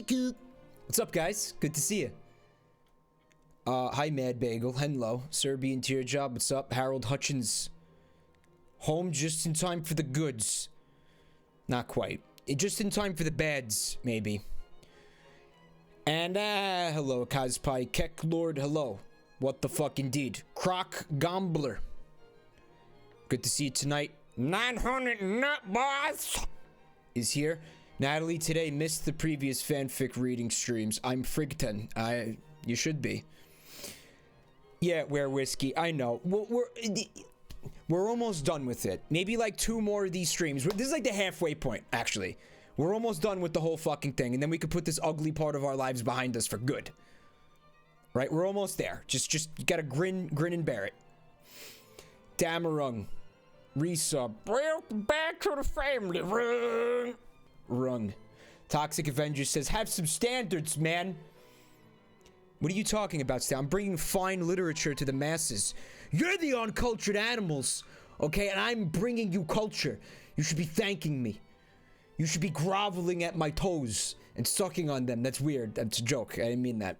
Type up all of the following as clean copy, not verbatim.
What's up, guys? Good to see you. Hi, Mad Bagel. Hello. Serbian Tear Job. What's up? Harold Hutchins. Home just in time for the goods. Not quite. Just in time for the bads, maybe. And, hello, Kazpai. Keck Lord, hello. What the fuck, indeed. Croc Gombler. Good to see you tonight. 900 Nut Boss is here. Natalie today missed the previous fanfic reading streams. I'm Frigton. You should be. Yeah, Where Whiskey. I know. We're almost done with it. Maybe like 2 more of these streams. This is like the halfway point, actually. We're almost done with the whole fucking thing, and then we could put this ugly part of our lives behind us for good. Right? We're almost there. Just you gotta grin and bear it. Damarung. Resub. Welcome back to the family. Rung. Toxic Avenger says, have some standards, man. What are you talking about, Stan? I'm bringing fine literature to the masses. You're the uncultured animals, okay? And I'm bringing you culture. You should be thanking me. You should be groveling at my toes and sucking on them. That's weird. That's a joke. I didn't mean that.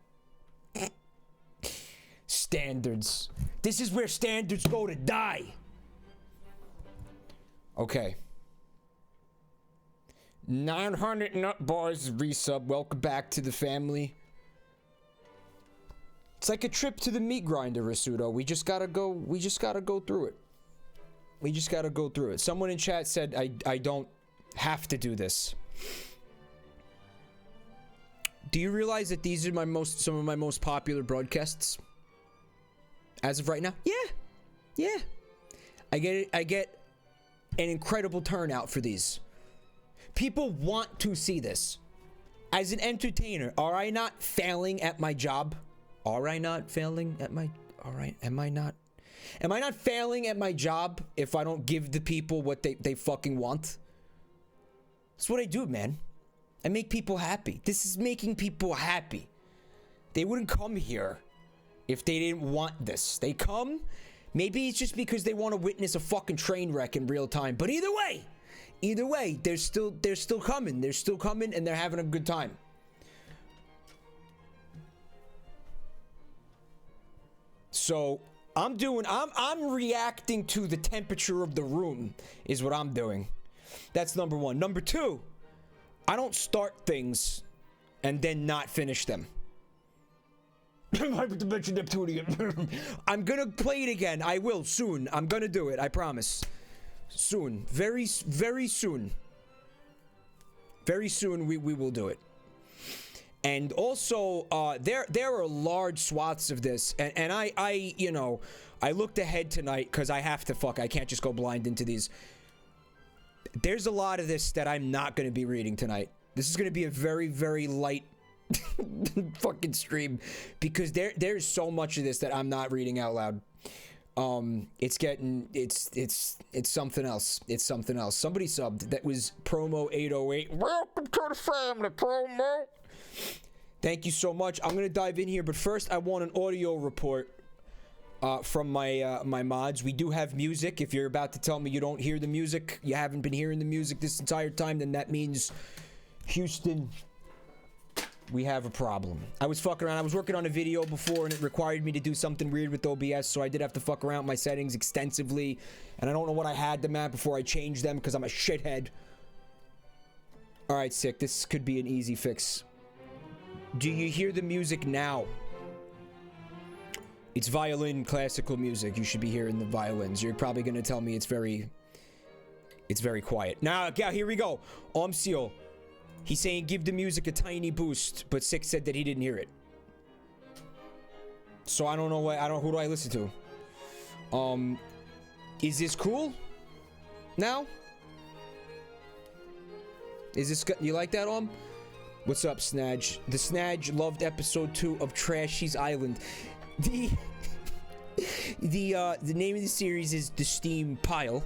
Standards. This is where standards go to die. Okay. 900 Nut Boys resub. Welcome back to the family. It's like a trip to the meat grinder, Rasudo. We just gotta go through it. We just gotta go through it. Someone in chat said I don't have to do this. Do you realize that these are some of my most popular broadcasts? As of right now? Yeah. I get an incredible turnout for these. People want to see this. As an entertainer, are I not failing at my job? Am I not failing at my job if I don't give the people what they fucking want? That's what I do, man. I make people happy. This is making people happy. They wouldn't come here if they didn't want this. They come, maybe it's just because they want to witness a fucking train wreck in real time. But either way, they're still coming. They're still coming and they're having a good time. So I'm reacting to the temperature of the room is what I'm doing. That's number 1. Number 2, I don't start things and then not finish them. Hyperdimension Neptunian. I'm gonna play it again. I will soon. I'm gonna do it. I promise. Soon. Very soon. Very soon we will do it. And also, there are large swaths of this, and I you know, I looked ahead tonight because I have to I can't just go blind into these. There's a lot of this that I'm not going to be reading tonight. This is going to be a very light fucking stream because there's so much of this that I'm not reading out loud. It's something else. It's something else. Somebody subbed. That was promo 808. Welcome to the family, promo. Thank you so much. I'm gonna dive in here, but first I want an audio report from my my mods. We do have music. If you're about to tell me you don't hear the music, you haven't been hearing the music this entire time, then that means Houston, we have a problem. I was fucking around. I was working on a video before and it required me to do something weird with OBS, so I did have to fuck around with my settings extensively, and I don't know what I had them at before I changed them because I'm a shithead. Alright, sick. This could be an easy fix. Do you hear the music now? It's violin classical music. You should be hearing the violins. You're probably gonna tell me it's very quiet. Now, yeah, here we go. Omsil. He's saying give the music a tiny boost, but Six said that he didn't hear it. So I don't know who do I listen to? Is this cool? Now? Is this, you like that, What's up, Snadge? The Snadge loved episode 2 of Trashy's Island. The name of the series is The Steam Pile,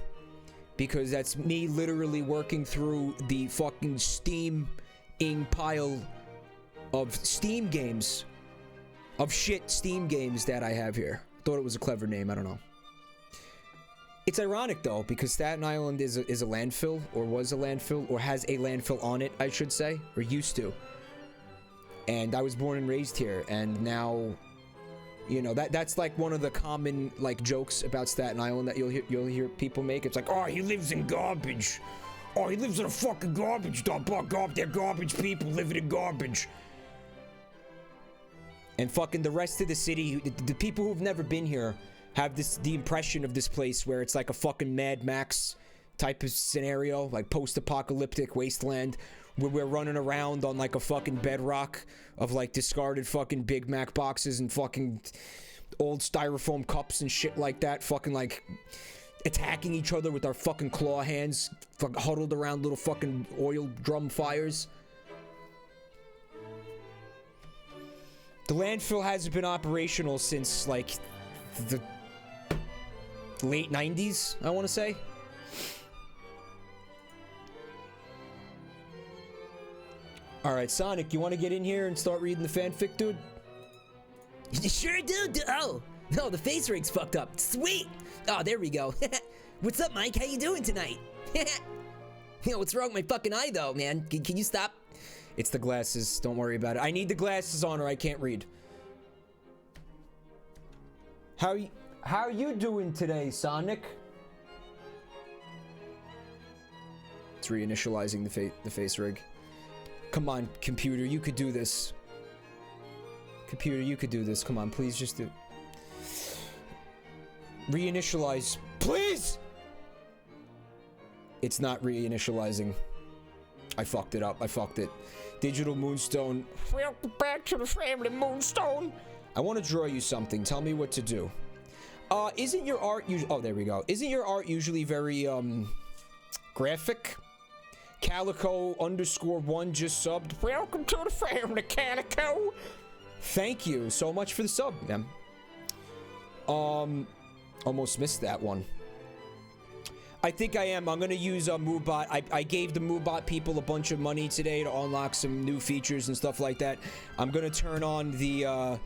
because that's me literally working through the fucking steaming pile of Steam games, of shit Steam games that I have here. Thought it was a clever name, I don't know. It's ironic though, because Staten Island is a landfill, or was a landfill, or has a landfill on it, I should say, or used to. and I was born and raised here, and now, you know, that's like one of the common like jokes about Staten Island that you'll hear people make. It's like, oh, he lives in garbage. Oh, he lives in a fucking garbage dump. Oh, they're garbage people living in garbage. And fucking the rest of the city, the people who've never been here have the impression of this place where it's like a fucking Mad Max type of scenario, like post-apocalyptic wasteland, where we're running around on like a fucking bedrock of like discarded fucking Big Mac boxes and fucking old styrofoam cups and shit like that, fucking like attacking each other with our fucking claw hands, fucking huddled around little fucking oil drum fires. The landfill hasn't been operational since like the late 90s, I want to say. Alright, Sonic, you want to get in here and start reading the fanfic, dude? Sure do. Oh, no, the face rig's fucked up. Sweet. Oh, there we go. What's up, Mike? How you doing tonight? Yo, what's wrong with my fucking eye, though, man? Can you stop? It's the glasses. Don't worry about it. I need the glasses on or I can't read. How you doing today, Sonic? It's reinitializing the face rig. Come on, computer, you could do this. Computer, you could do this. Come on, please just do. Reinitialize, please! It's not reinitializing. I fucked it up. I fucked it. Digital Moonstone. Welcome back to the family, Moonstone. I want to draw you something. Tell me what to do. Isn't your art usually... Oh, there we go. Isn't your art usually very, graphic? Calico_1 just subbed. Welcome to the family, Calico. Thank you so much for the sub, man. Almost missed that one. I think I am. I'm gonna use MoveBot. I gave the MoveBot people a bunch of money today to unlock some new features and stuff like that. I'm gonna turn on the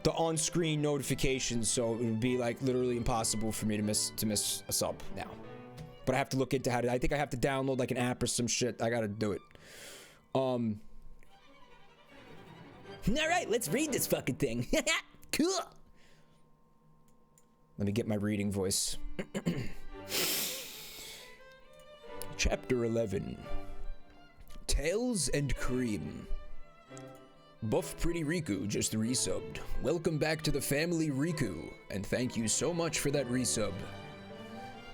on-screen notifications, so it would be like literally impossible for me to miss a sub now. But I have to look into how to. I think I have to download like an app or some shit. I gotta do it. All right, let's read this fucking thing. Cool. Let me get my reading voice. Chapter 11. Tails and Cream. Buff Pretty Riku just resubbed. Welcome back to the family, Riku, and thank you so much for that resub.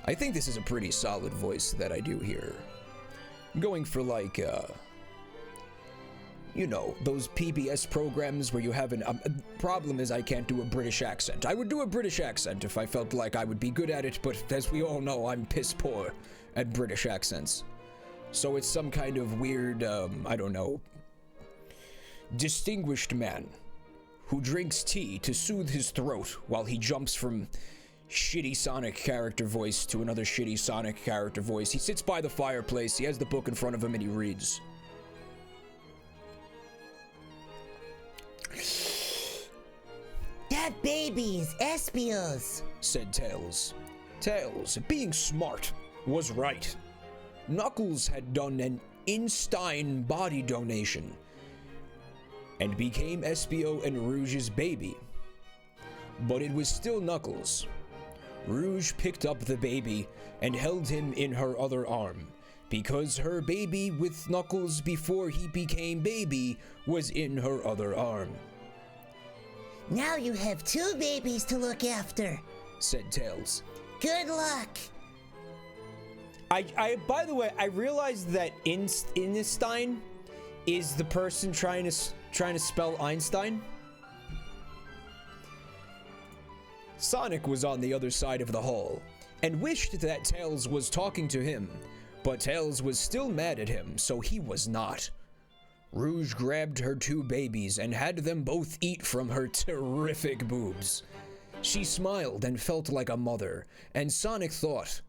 I think this is a pretty solid voice that I do here. I'm going for like, you know, those PBS programs where you have an... problem is I can't do a British accent. I would do a British accent if I felt like I would be good at it, but as we all know, I'm piss poor at British accents. So it's some kind of weird, I don't know, distinguished man who drinks tea to soothe his throat while he jumps from shitty Sonic character voice to another shitty Sonic character voice. He sits by the fireplace, he has the book in front of him, and he reads. That babies, Espios, said Tails. Tails, being smart, was right. Knuckles had done an in-stein body donation and became Espio and Rouge's baby. But it was still Knuckles. Rouge picked up the baby and held him in her other arm, because her baby with Knuckles before he became baby was in her other arm. Now you have two babies to look after, said Tails. Good luck. I by the way, I realized that Einstein is the person trying to spell Einstein. Sonic was on the other side of the hall and wished that Tails was talking to him, but Tails was still mad at him, so he was not. Rouge grabbed her two babies and had them both eat from her terrific boobs. She smiled and felt like a mother, and Sonic thought.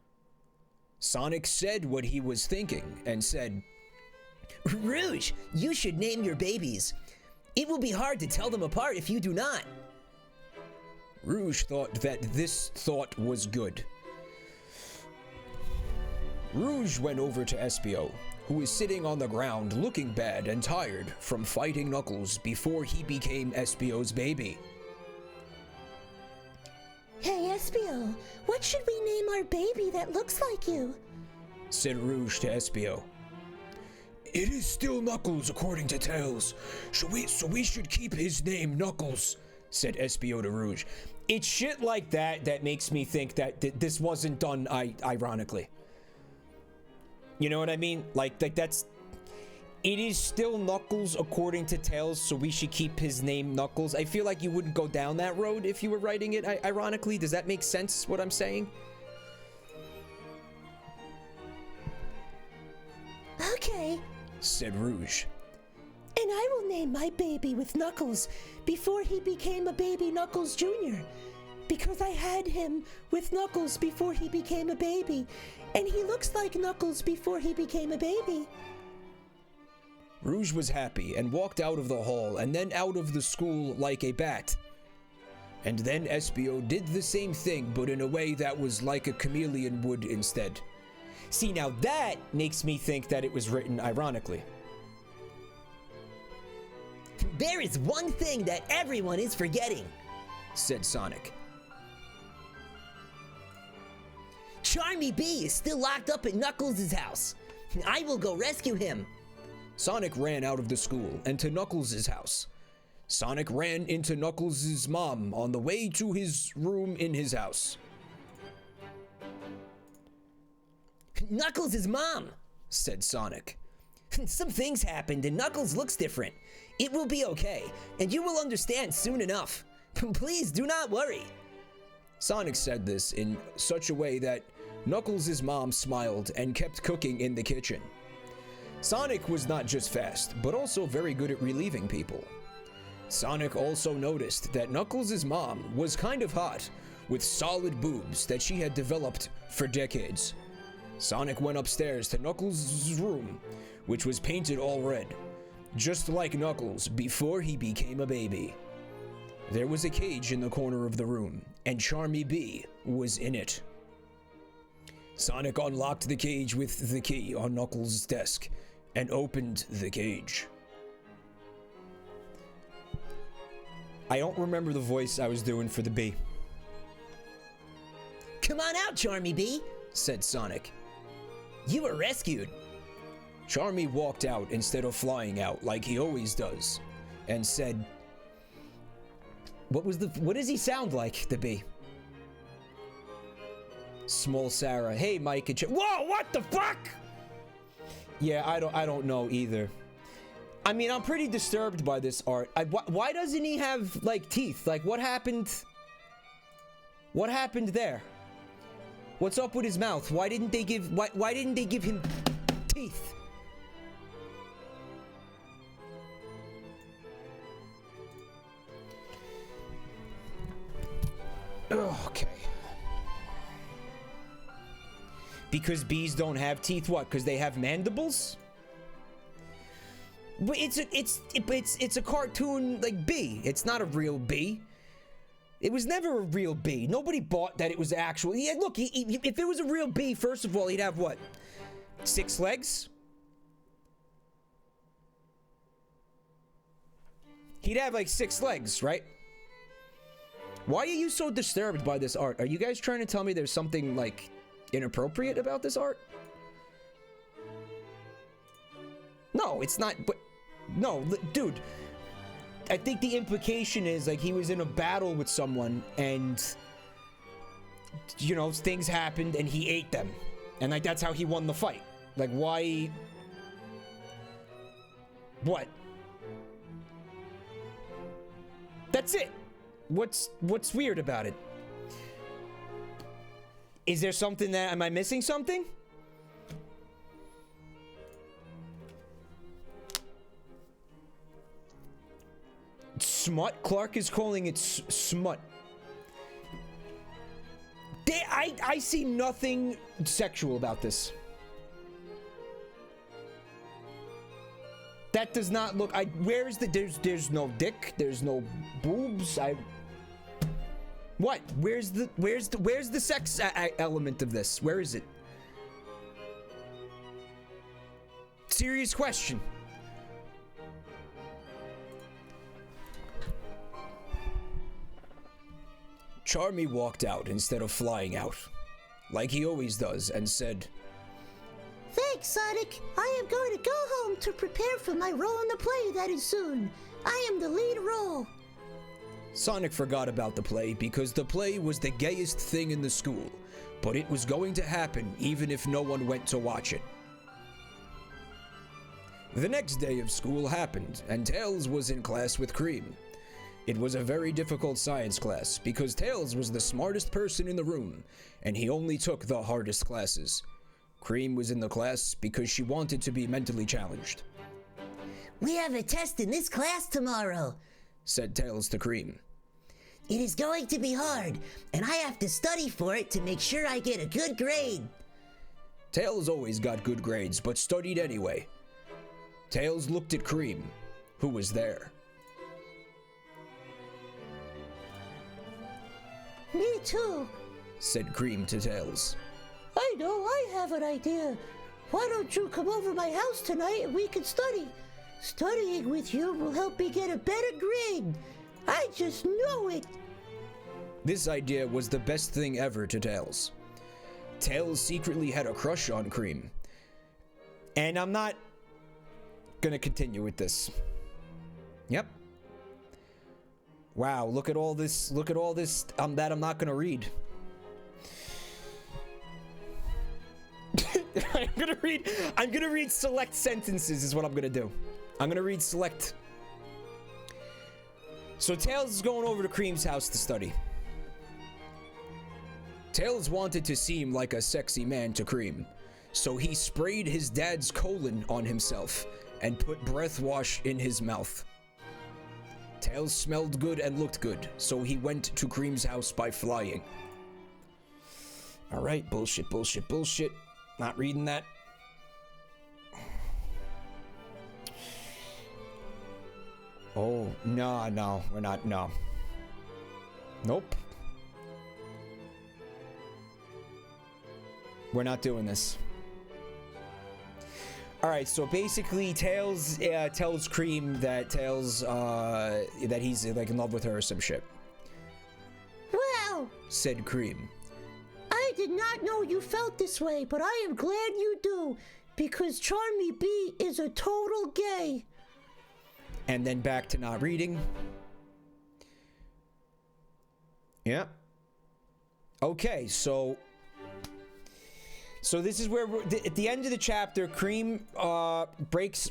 Sonic said what he was thinking and said, Rouge, you should name your babies. It will be hard to tell them apart if you do not. Rouge thought that this thought was good. Rouge went over to Espio, who is sitting on the ground looking bad and tired from fighting Knuckles before he became Espio's baby. Hey, Espio, what should we name our baby that looks like you? Said Rouge to Espio. It is still Knuckles according to Tails, so we should keep his name Knuckles, said Espio to Rouge. It's shit like that that makes me think that this wasn't done ironically. You know what I mean? Like that's... It is still Knuckles according to Tails, so we should keep his name Knuckles. I feel like you wouldn't go down that road if you were writing it ironically. Does that make sense, what I'm saying? Okay, said Rouge. And I will name my baby with Knuckles before he became a baby Knuckles Jr. Because I had him with Knuckles before he became a baby, and he looks like Knuckles before he became a baby. Rouge was happy and walked out of the hall and then out of the school like a bat. And then Espio did the same thing, but in a way that was like a chameleon would instead. See, now that makes me think that it was written ironically. There is one thing that everyone is forgetting, said Sonic. Charmy B is still locked up at Knuckles' house. I will go rescue him. Sonic ran out of the school and to Knuckles' house. Sonic ran into Knuckles' mom on the way to his room in his house. Knuckles' mom, said Sonic. Some things happened and Knuckles looks different. It will be okay, and you will understand soon enough. Please do not worry. Sonic said this in such a way that Knuckles' mom smiled and kept cooking in the kitchen. Sonic was not just fast, but also very good at relieving people. Sonic also noticed that Knuckles' mom was kind of hot, with solid boobs that she had developed for decades. Sonic went upstairs to Knuckles' room, which was painted all red, just like Knuckles before he became a baby. There was a cage in the corner of the room, and Charmy B was in it. Sonic unlocked the cage with the key on Knuckles' desk and opened the cage. I don't remember the voice I was doing for the bee. Come on out, Charmy B, said Sonic. You were rescued. Charmy walked out instead of flying out like he always does, and said, what does he sound like, the bee? Small Sarah. Hey, Mike and Whoa, what the fuck? Yeah, I don't know either. I mean, I'm pretty disturbed by this art. Why doesn't he have, like, teeth? Like, what happened? What happened there? What's up with his mouth? Why didn't they give him teeth? Okay. Because bees don't have teeth, what? Because they have mandibles? But it's a cartoon like bee. It's not a real bee. It was never a real bee. Nobody bought that it was actual. Yeah, look, if it was a real bee, first of all, he'd have what? 6 legs? He'd have like 6 legs, right? Why are you so disturbed by this art? Are you guys trying to tell me there's something like inappropriate about this art? No, it's not, but no, dude, I think the implication is like he was in a battle with someone and, you know, things happened and he ate them. And like, that's how he won the fight. Like, why? What? That's it. What's weird about it? Is there something that, am I missing something? Smut? Clark is calling it smut. I see nothing sexual about this. That does not look, where's the, there's no dick, there's no boobs, what? Where's the sex element of this? Where is it? Serious question. Charmy walked out instead of flying out, like he always does, and said, Thanks, Sonic. I am going to go home to prepare for my role in the play that is soon. I am the lead role. Sonic forgot about the play because the play was the gayest thing in the school, but it was going to happen even if no one went to watch it. The next day of school happened, and Tails was in class with Cream. It was a very difficult science class because Tails was the smartest person in the room, and he only took the hardest classes. Cream was in the class because she wanted to be mentally challenged. We have a test in this class tomorrow, said Tails to Cream. It is going to be hard, and I have to study for it to make sure I get a good grade. Tails always got good grades, but studied anyway. Tails looked at Cream, who was there. Me too, said Cream to Tails. I know, I have an idea. Why don't you come over my house tonight and we can study? Studying with you will help me get a better grade. I just know it. This idea was the best thing ever to Tails. Tails secretly had a crush on Cream. And I'm not gonna continue with this. Yep. Wow, look at all this that I'm not gonna read. I'm gonna read select sentences is what I'm gonna do. I'm gonna read select. So Tails is going over to Cream's house to study. Tails wanted to seem like a sexy man to Cream, so he sprayed his dad's colon on himself and put breath wash in his mouth. Tails smelled good and looked good, so he went to Cream's house by flying. Alright, bullshit, bullshit, bullshit. Not reading that. Oh, no, we're not, no. Nope. We're not doing this. Alright, so basically Tails tells Cream that that he's like in love with her or some shit. Wow, said Cream. I did not know you felt this way, but I am glad you do, because Charmy B is a total gay. And then back to not reading. Yeah. Okay, so this is where at the end of the chapter, Cream tells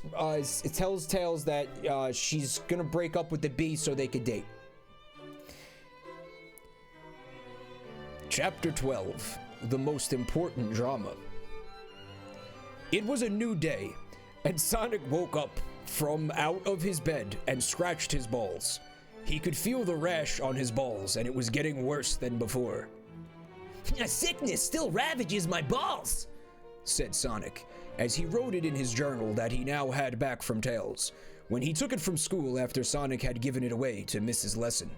Tails that she's gonna break up with the bee so they could date. Chapter 12, the most important drama. It was a new day, and Sonic woke up from out of his bed and scratched his balls. He could feel the rash on his balls, and it was getting worse than before. A sickness still ravages my balls, said Sonic, as he wrote it in his journal that he now had back from Tails, when he took it from school after Sonic had given it away to miss his lesson.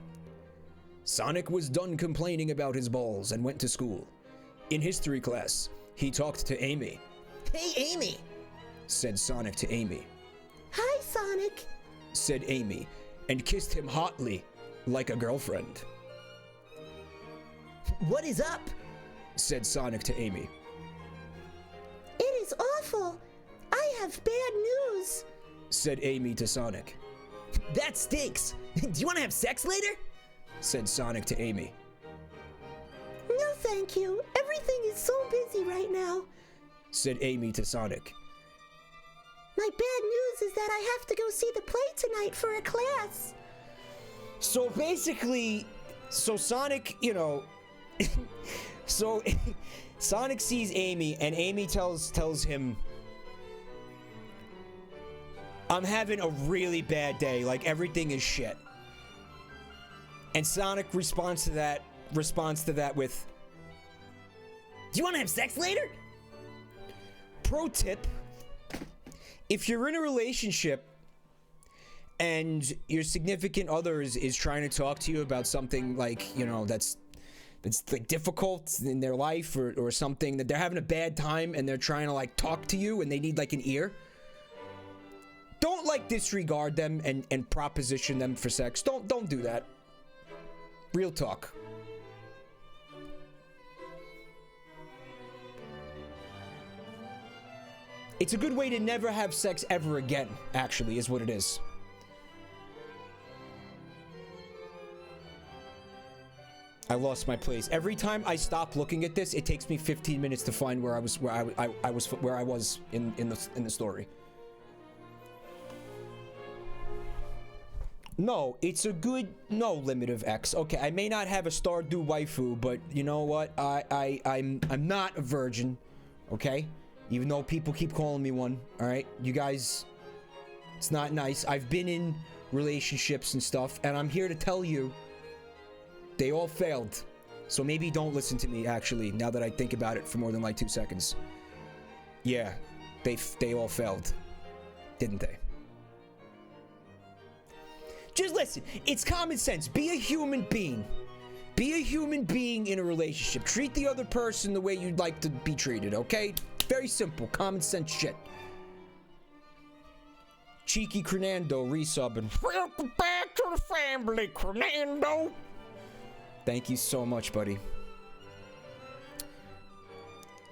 Sonic was done complaining about his balls and went to school. In history class, he talked to Amy. Hey, Amy, said Sonic to Amy. Hi, Sonic, said Amy, and kissed him hotly, like a girlfriend. What is up? said Sonic to Amy. It is awful. I have bad news, said Amy to Sonic. That stinks. Do you want to have sex later? said Sonic to Amy. No, thank you. Everything is so busy right now, said Amy to Sonic. My bad news is that I have to go see the play tonight for a class. So basically, Sonic, you know, so Sonic sees Amy, and Amy tells him, I'm having a really bad day, like everything is shit. And Sonic responds to that with, do you want to have sex later? Pro tip, if you're in a relationship and your significant other is trying to talk to you about something like, you know, that's like difficult in their life or something that they're having a bad time and they're trying to like talk to you and they need like an ear, don't like disregard them and proposition them for sex. Don't do that. Real talk. It's a good way to never have sex ever again, actually, is what it is. I lost my place. Every time I stop looking at this, it takes me 15 minutes to find where I was in the story. No, it's a good no limit of X. Okay, I may not have a Stardew waifu, but you know what? I'm not a virgin, okay? Even though people keep calling me one, all right? You guys, it's not nice. I've been in relationships and stuff, and I'm here to tell you, they all failed. So maybe don't listen to me, actually, now that I think about it for more than like 2 seconds. Yeah, they all failed, didn't they? Just listen, it's common sense. Be a human being. Be a human being in a relationship. Treat the other person the way you'd like to be treated, okay? Very simple, common sense shit. Cheeky Crenando resubbing. Welcome back to the family, Crenando. Thank you so much, buddy.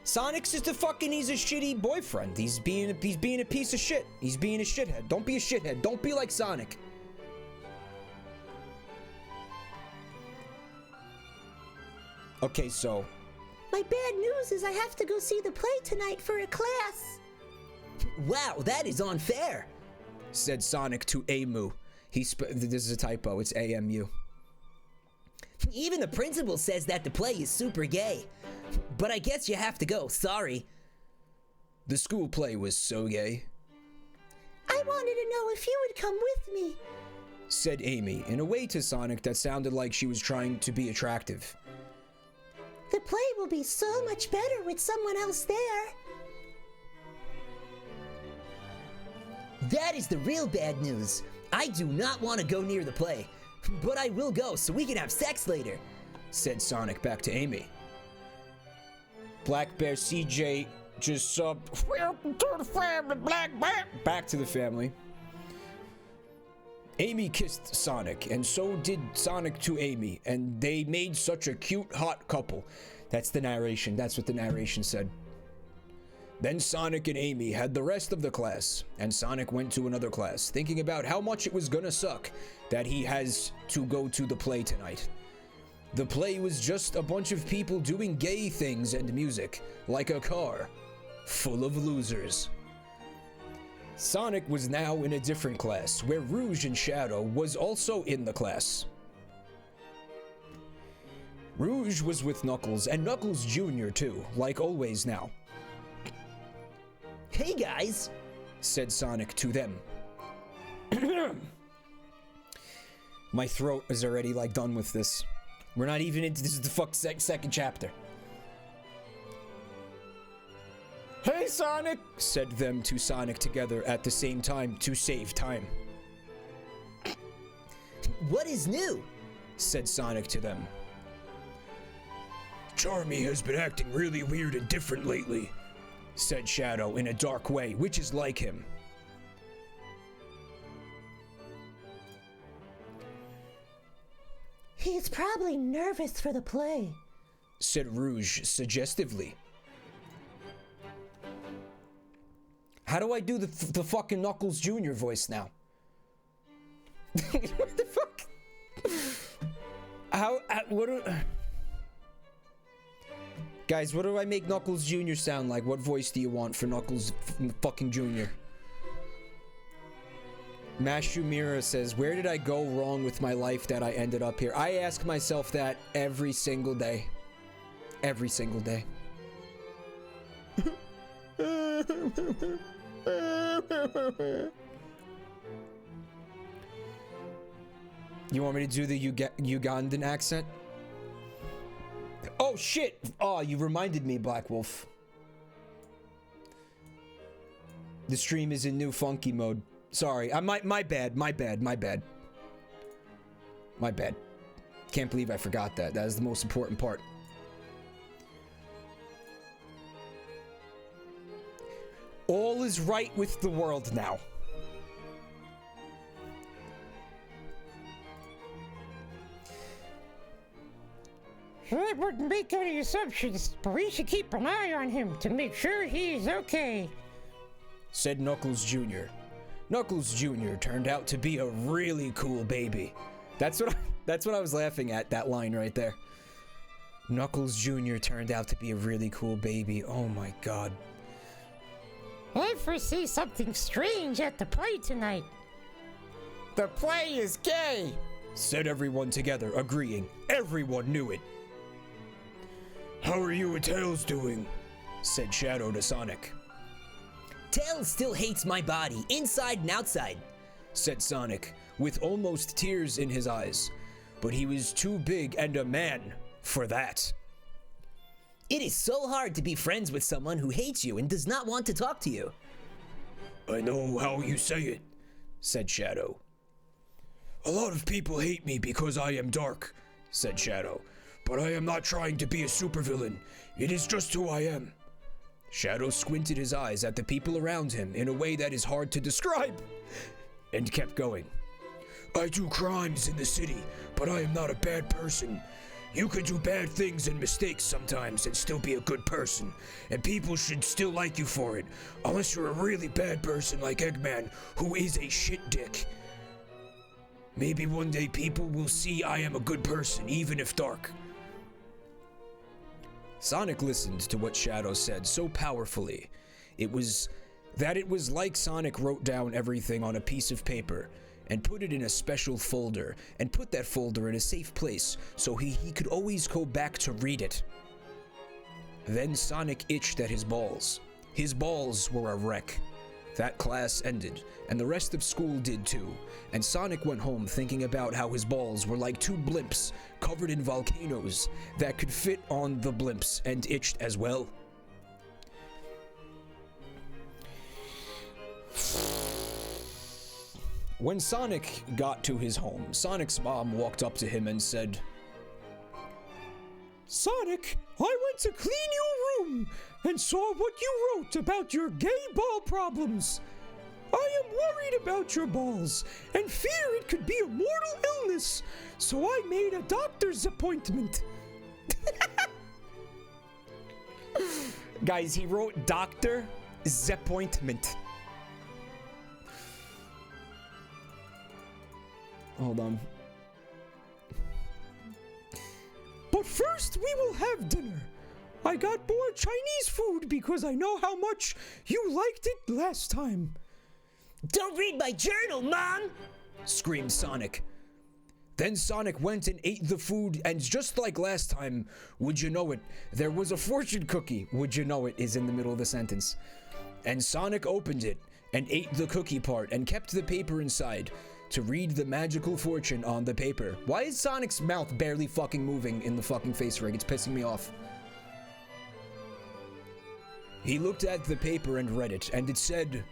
Sonic's just a fucking, he's a shitty boyfriend. He's being a piece of shit. He's being a shithead. Don't be a shithead. Don't be like Sonic. Okay, so. My bad news is I have to go see the play tonight for a class. Wow, that is unfair, said Sonic to Amu. This is a typo. It's AMU. Even the principal says that the play is super gay. But I guess you have to go, sorry. The school play was so gay. I wanted to know if you would come with me, said Amy, in a way to Sonic that sounded like she was trying to be attractive. The play will be so much better with someone else there. That is the real bad news. I do not want to go near the play. But I will go so we can have sex later, said Sonic back to Amy. Black Bear CJ just subbed. Welcome to the family, Black Bear. Back to the family. Amy kissed Sonic, and so did Sonic to Amy, and they made such a cute, hot couple. That's the narration. That's what the narration said. Then Sonic and Amy had the rest of the class, and Sonic went to another class, thinking about how much it was gonna suck that he has to go to the play tonight. The play was just a bunch of people doing gay things and music, like a car, full of losers. Sonic was now in a different class, where Rouge and Shadow was also in the class. Rouge was with Knuckles, and Knuckles Jr. too, like always now. Hey guys, said Sonic to them. My throat is already like done with this. We're not even into this is the second chapter. Hey Sonic, said them to Sonic together at the same time to save time. What is new? Said Sonic to them. Charmy has been acting really weird and different lately, said Shadow in a dark way, which is like him. He's probably nervous for the play, said Rouge suggestively. How do I do the fucking Knuckles Jr. voice now? What the fuck? Guys, what do I make Knuckles Jr. sound like? What voice do you want for Knuckles fucking Jr.? Mashumira says, where did I go wrong with my life that I ended up here? I ask myself that every single day. Every single day. You want me to do the Ugandan accent? Oh shit! Oh, you reminded me, Black Wolf. The stream is in new funky mode. Sorry, my bad. Can't believe I forgot that. That is the most important part. All is right with the world now. I wouldn't make any assumptions, but we should keep an eye on him to make sure he's okay, said Knuckles Jr. Knuckles Jr. turned out to be a really cool baby. That's what I was laughing at, that line right there. Knuckles Jr. turned out to be a really cool baby. Oh my god. I foresee something strange at the play tonight. The play is gay, said everyone together, agreeing. Everyone knew it. How are you and Tails doing? Said Shadow to Sonic. Tails still hates my body, inside and outside, said Sonic, with almost tears in his eyes. But he was too big and a man for that. It is so hard to be friends with someone who hates you and does not want to talk to you. I know how you say it, said Shadow. A lot of people hate me because I am dark, said Shadow. But I am not trying to be a supervillain. It is just who I am. Shadow squinted his eyes at the people around him in a way that is hard to describe, and kept going. I do crimes in the city, but I am not a bad person. You could do bad things and mistakes sometimes and still be a good person, and people should still like you for it, unless you're a really bad person like Eggman, who is a shit dick. Maybe one day people will see I am a good person, even if dark. Sonic listened to what Shadow said so powerfully. It was like Sonic wrote down everything on a piece of paper and put it in a special folder and put that folder in a safe place so he could always go back to read it. Then Sonic itched at his balls. His balls were a wreck. That class ended, and the rest of school did too, and Sonic went home thinking about how his balls were like two blimps covered in volcanoes that could fit on the blimps and itched as well. When Sonic got to his home, Sonic's mom walked up to him and said, Sonic, I went to clean your room and saw what you wrote about your gay ball problems. I am worried about your balls and fear it could be a mortal illness, so I made a doctor's appointment. Guys, he wrote doctor's appointment. Hold on. But first, we will have dinner. I got more Chinese food because I know how much you liked it last time. Don't read my journal, Mom! Screamed Sonic. Then Sonic went and ate the food, and just like last time, would you know it, there was a fortune cookie. Would you know it is in the middle of the sentence. And Sonic opened it and ate the cookie part and kept the paper inside to read the magical fortune on the paper. Why is Sonic's mouth barely fucking moving in the fucking face rig? It's pissing me off. He looked at the paper and read it, and it said,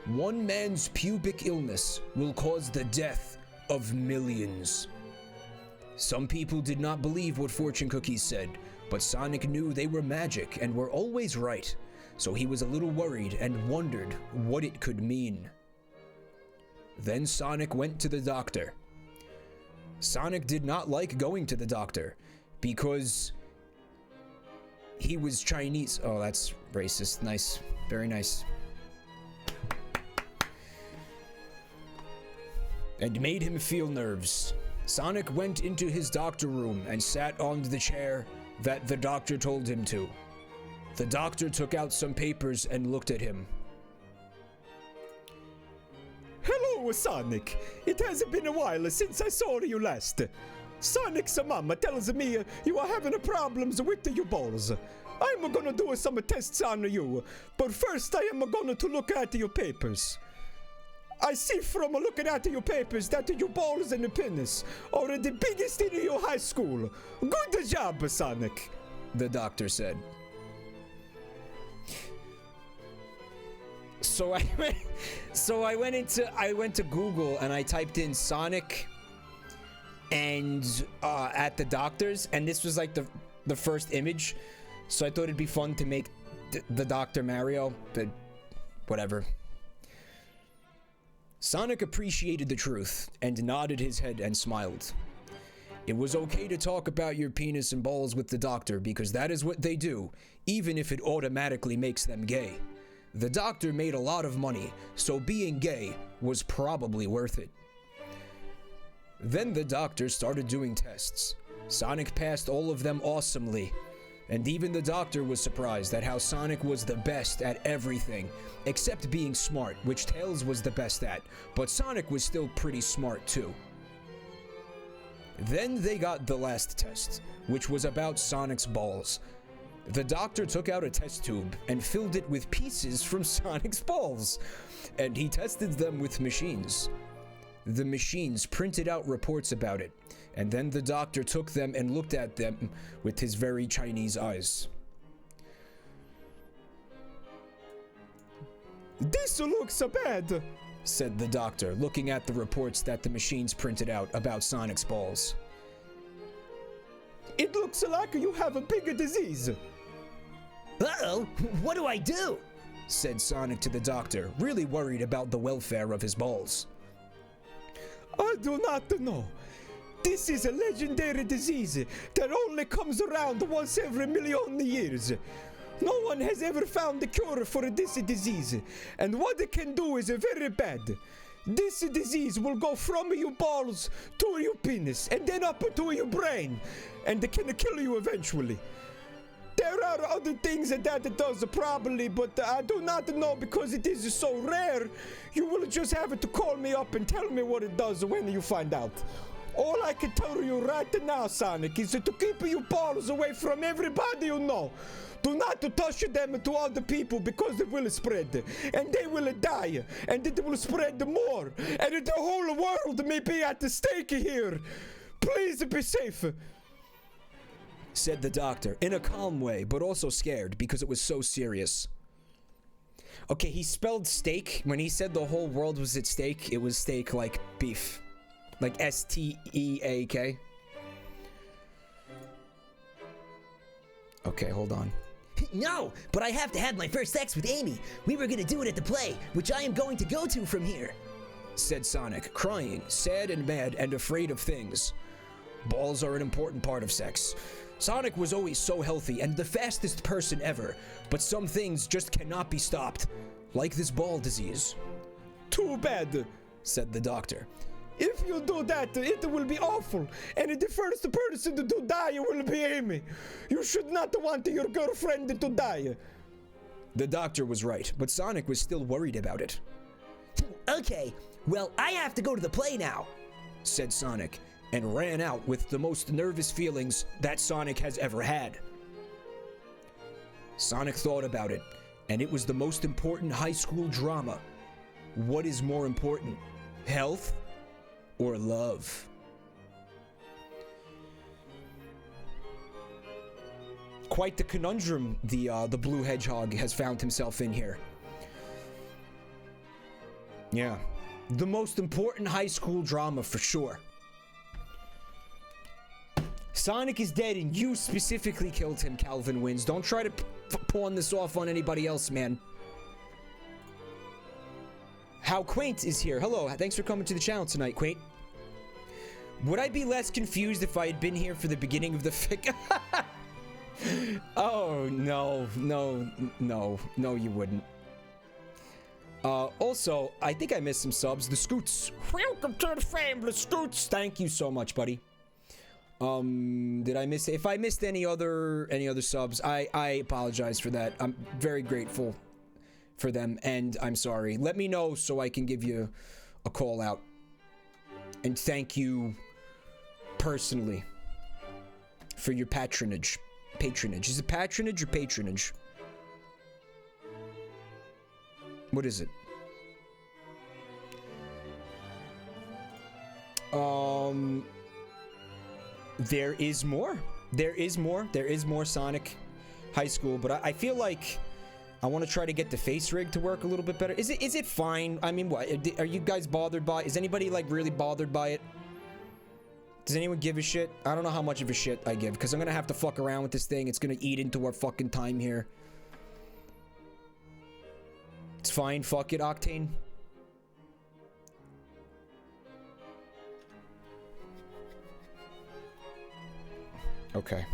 one man's pubic illness will cause the death of millions. Some people did not believe what fortune cookies said, but Sonic knew they were magic and were always right, so he was a little worried and wondered what it could mean. Then Sonic went to the doctor. Sonic did not like going to the doctor because he was Chinese. Oh, that's racist. Nice. Very nice. And made him feel nerves. Sonic went into his doctor room and sat on the chair that the doctor told him to. The doctor took out some papers and looked at him. Hello, Sonic. It has been a while since I saw you last. Sonic's mama tells me you are having problems with your balls. I'm gonna do some tests on you, but first I am gonna to look at your papers. I see from looking at your papers that your balls and penis are the biggest in your high school. Good job, Sonic, the doctor said. So I went to Google and I typed in Sonic and at the doctor's, and this was like the first image. So I thought it'd be fun to make the Dr. Mario, the whatever. Sonic appreciated the truth and nodded his head and smiled. It was okay to talk about your penis and balls with the doctor because that is what they do, even if it automatically makes them gay. The doctor made a lot of money, so being gay was probably worth it. Then the doctor started doing tests. Sonic passed all of them awesomely, and even the doctor was surprised at how Sonic was the best at everything, except being smart, which Tails was the best at, but Sonic was still pretty smart too. Then they got the last test, which was about Sonic's balls. The doctor took out a test tube and filled it with pieces from Sonic's balls, and he tested them with machines. The machines printed out reports about it, and then the doctor took them and looked at them with his very Chinese eyes. This looks bad, said the doctor, looking at the reports that the machines printed out about Sonic's balls. It looks like you have a big disease. Uh-oh, what do I do? Said Sonic to the doctor, really worried about the welfare of his balls. I do not know. This is a legendary disease that only comes around once every million years. No one has ever found a cure for this disease, and what it can do is very bad. This disease will go from your balls to your penis and then up to your brain, and it can kill you eventually. There are other things that it does probably, but I do not know because it is so rare. You will just have to call me up and tell me what it does when you find out. All I can tell you right now, Sonic, is to keep your balls away from everybody you know. Do not touch them to other people because it will spread, and they will die, and it will spread more, and the whole world may be at the stake here. Please be safe, said the doctor, in a calm way, but also scared because it was so serious. Okay, he spelled steak. When he said the whole world was at stake, it was steak like beef. Like S-T-E-A-K. Okay, hold on. No, but I have to have my first sex with Amy. We were gonna do it at the play, which I am going to go to from here, said Sonic, crying, sad and mad and afraid of things. Balls are an important part of sex. Sonic was always so healthy and the fastest person ever, but some things just cannot be stopped, like this ball disease. Too bad, said the doctor. If you do that, it will be awful, and the first person to die will be Amy. You should not want your girlfriend to die. The doctor was right, but Sonic was still worried about it. Okay, well, I have to go to the play now, said Sonic, and ran out with the most nervous feelings that Sonic has ever had. Sonic thought about it, and it was the most important high school drama. What is more important, health or love? Quite the conundrum the blue hedgehog has found himself in here. Yeah, the most important high school drama for sure. Sonic is dead and you specifically killed him, Calvin wins. Don't try to pawn this off on anybody else, man. How Quaint is here. Hello, thanks for coming to the channel tonight, Quaint. Would I be less confused if I had been here for the beginning of the fic? Oh, no, you wouldn't. Also, I think I missed some subs. The Scoots. Welcome to the family, Scoots. Thank you so much, buddy. Did I miss, if I missed any other subs, I apologize for that. I'm very grateful for them, and I'm sorry. Let me know so I can give you a call out. And thank you personally for your patronage. Patronage. Is it patronage or patronage? What is it? There is more. There is more Sonic High School, but I feel like I want to try to get the face rig to work a little bit better. Is it fine? I mean, what are you guys bothered by? Is anybody like really bothered by it? Does anyone give a shit? I don't know how much of a shit I give, because I'm gonna have to fuck around with this thing. It's gonna eat into our fucking time here. It's fine. Fuck it, Octane. Okay.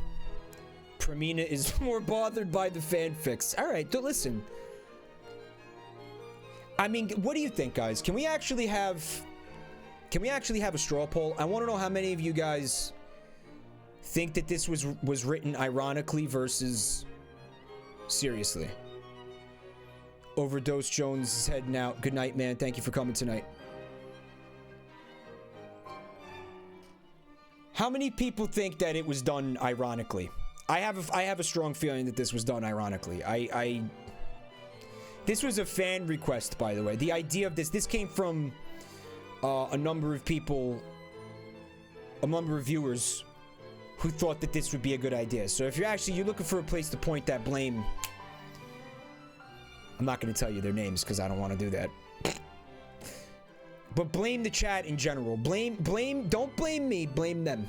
Pramina is more bothered by the fanfics. Alright, listen. I mean, what do you think, guys? Can we actually have a straw poll? I want to know how many of you guys think that this was written ironically versus seriously. Overdose Jones is heading out. Good night, man. Thank you for coming tonight. How many people think that it was done ironically? I have a strong feeling that this was done ironically. This was a fan request, by the way. The idea of this came from a number of people, a number of viewers who thought that this would be a good idea. So if you're looking for a place to point that blame, I'm not going to tell you their names because I don't want to do that. But blame the chat in general. Don't blame me, blame them.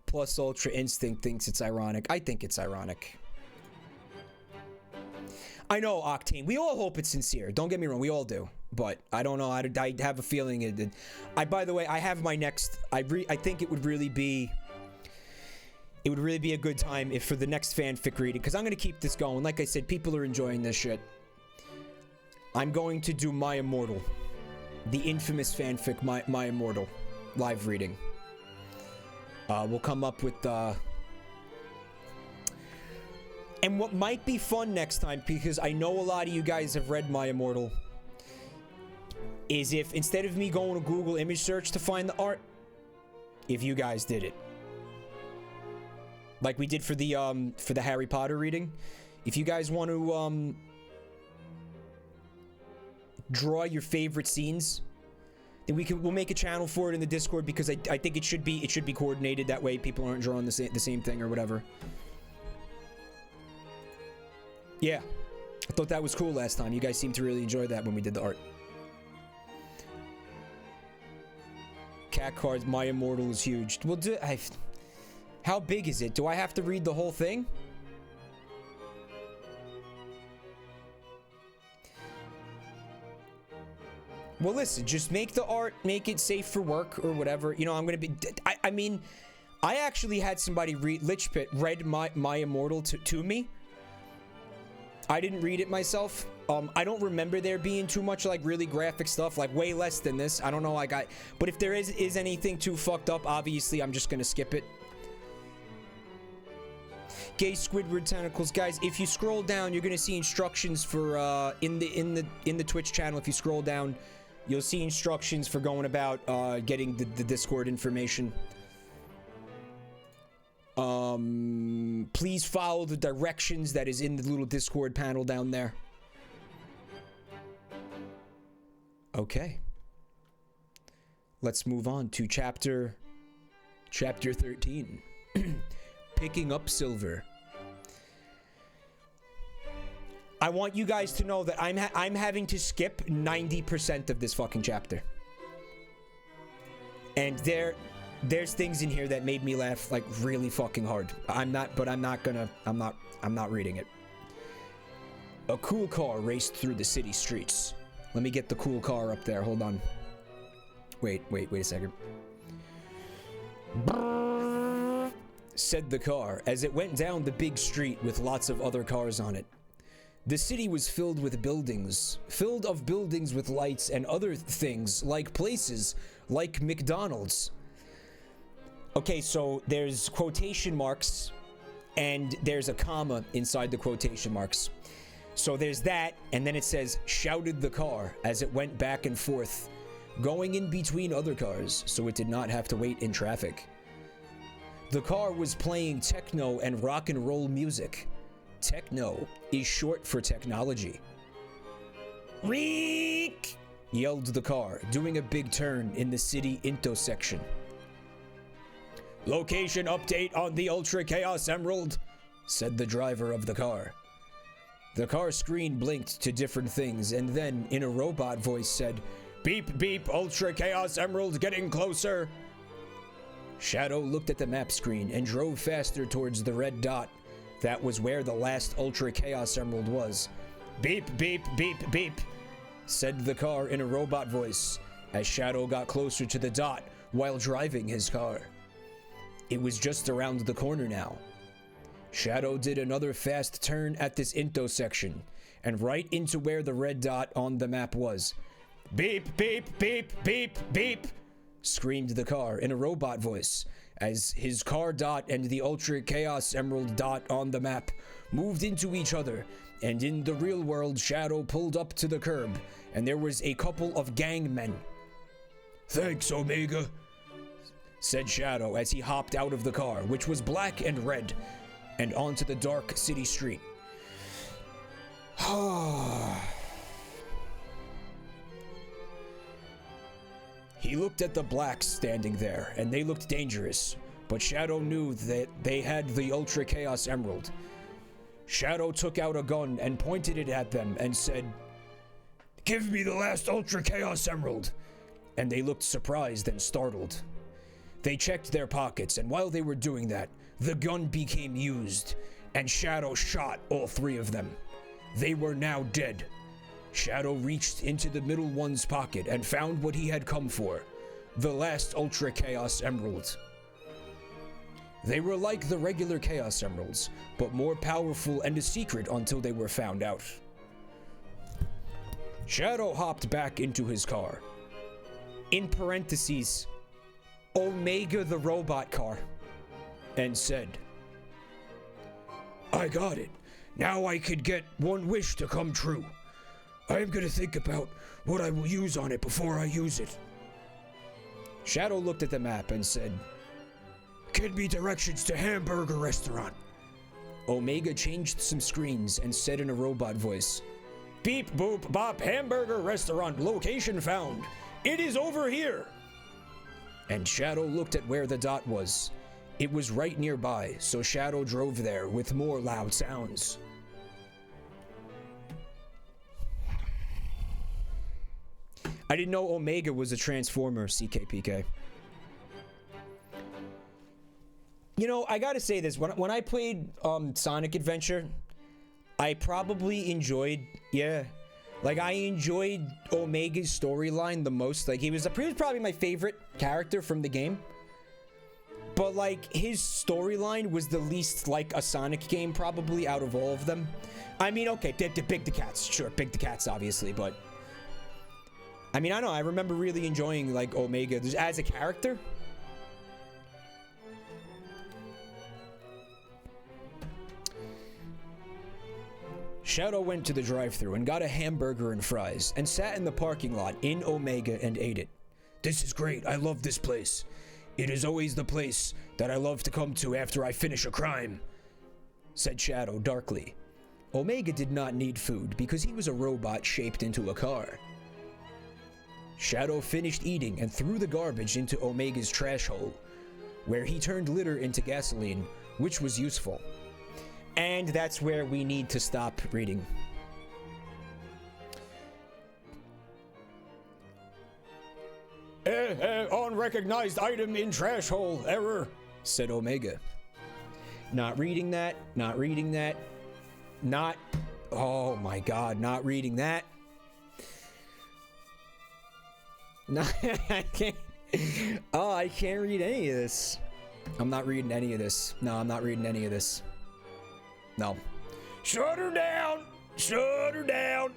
Plus Ultra Instinct thinks it's ironic. I think it's ironic. I know, Octane. We all hope it's sincere. Don't get me wrong. We all do. But I don't know. I have a feeling it. By the way, I have my next. I think it would really be. It would really be a good time if for the next fanfic reading, because I'm gonna keep this going. Like I said, people are enjoying this shit. I'm going to do My Immortal, the infamous fanfic My Immortal, live reading. We'll come up with and what might be fun next time, because I know a lot of you guys have read My Immortal, is if instead of me going to Google image search to find the art, if you guys did it. Like we did for the Harry Potter reading. If you guys want to draw your favorite scenes, then we'll make a channel for it in the Discord, because I think it should be coordinated that way people aren't drawing the same thing or whatever. Yeah. I thought that was cool last time. You guys seemed to really enjoy that when we did the art. Cat cards, My Immortal is huge. Well, how big is it? Do I have to read the whole thing? Well, listen, just make the art, make it safe for work or whatever. You know, I'm gonna be. I mean, I actually had somebody read Lichpit read My Immortal to me. I didn't read it myself. I don't remember there being too much like really graphic stuff, like way less than this. I don't know, but if there is anything too fucked up, obviously I'm just gonna skip it. Gay Squidward tentacles, guys. If you scroll down, you're gonna see instructions for in the Twitch channel. If you scroll down, you'll see instructions for going about getting the Discord information. Please follow the directions that is in the little Discord panel down there. Okay. Let's move on to chapter 13. Picking up silver. I want you guys to know that I'm having to skip 90% of this fucking chapter. And there's things in here that made me laugh like really fucking hard. I'm not reading it. A cool car raced through the city streets. Let me get the cool car up there. Hold on. Wait a second. Said the car as it went down the big street with lots of other cars on it. The city was filled with buildings, with lights and other things like places like McDonald's. Okay, so there's quotation marks and there's a comma inside the quotation marks. So there's that, and then it says, shouted the car as it went back and forth, going in between other cars so it did not have to wait in traffic. The car was playing techno and rock and roll music. Techno is short for technology. Reek! Yelled the car, doing a big turn in the city intersection. Location update on the Ultra Chaos Emerald, said the driver of the car. The car screen blinked to different things and then, in a robot voice, said, beep beep, Ultra Chaos Emerald getting closer. Shadow looked at the map screen and drove faster towards the red dot. That was where the last Ultra Chaos Emerald was. Beep beep beep beep, said the car in a robot voice as Shadow got closer to the dot while driving his car. It was just around the corner now. Shadow did another fast turn at this intersection, and right into where the red dot on the map was. Beep, beep, beep, beep, beep, screamed the car in a robot voice, as his car dot and the Ultra Chaos Emerald dot on the map moved into each other, and in the real world, Shadow pulled up to the curb, and there was a couple of gangmen. "Thanks, Omega," said Shadow as he hopped out of the car, which was black and red, and onto the dark city street. He looked at the blacks standing there, and they looked dangerous, but Shadow knew that they had the Ultra Chaos Emerald. Shadow took out a gun and pointed it at them and said, "Give me the last Ultra Chaos Emerald." And they looked surprised and startled. They checked their pockets, and while they were doing that, the gun became used, and Shadow shot all three of them. They were now dead. Shadow reached into the middle one's pocket and found what he had come for, the last Ultra Chaos Emerald. They were like the regular Chaos Emeralds, but more powerful and a secret until they were found out. Shadow hopped back into his car. In parentheses, Omega the robot car, and said, "I got it. Now I could get one wish to come true. I am gonna think about what I will use on it before I use it." Shadow looked at the map and said, "Give me directions to hamburger restaurant." Omega changed some screens and said in a robot voice, "Beep boop bop hamburger restaurant location found. It is over here." And Shadow looked at where the dot was. It was right nearby, so Shadow drove there with more loud sounds. I didn't know Omega was a Transformer, CKPK. You know, I gotta say this. When I played Sonic Adventure, I probably enjoyed, I enjoyed Omega's storyline the most. Like, he was probably my favorite character from the game. But, like, his storyline was the least like a Sonic game, probably, out of all of them. I mean, okay, Big the Cats. Sure, Big the Cats, obviously, but... I mean, I don't know, I remember really enjoying, like, Omega as a character. Shadow went to the drive-thru and got a hamburger and fries, and sat in the parking lot in Omega and ate it. "This is great, I love this place. It is always the place that I love to come to after I finish a crime," said Shadow darkly. Omega did not need food because he was a robot shaped into a car. Shadow finished eating and threw the garbage into Omega's trash hole, where he turned litter into gasoline, which was useful. And that's where we need to stop reading. Unrecognized item in trash hole, error, said Omega. Not reading that, not reading that, not... Oh my god, not reading that. No, I can't. Oh, I can't read any of this. I'm not reading any of this. No, I'm not reading any of this. No. Shut her down! Shut her down!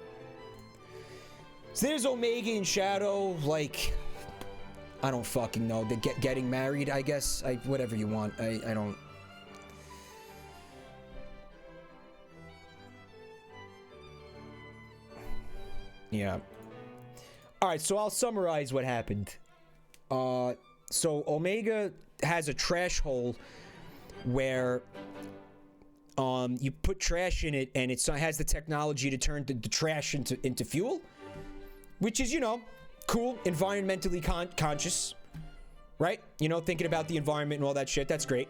So there's Omega and Shadow, like... I don't fucking know. They're getting married, I guess. Whatever you want. I don't... Yeah. Alright, so I'll summarize what happened. So Omega has a trash hole where you put trash in it, and it has the technology to turn the trash into fuel, which is, you know, cool, environmentally conscious, right? You know, thinking about the environment and all that shit. That's great.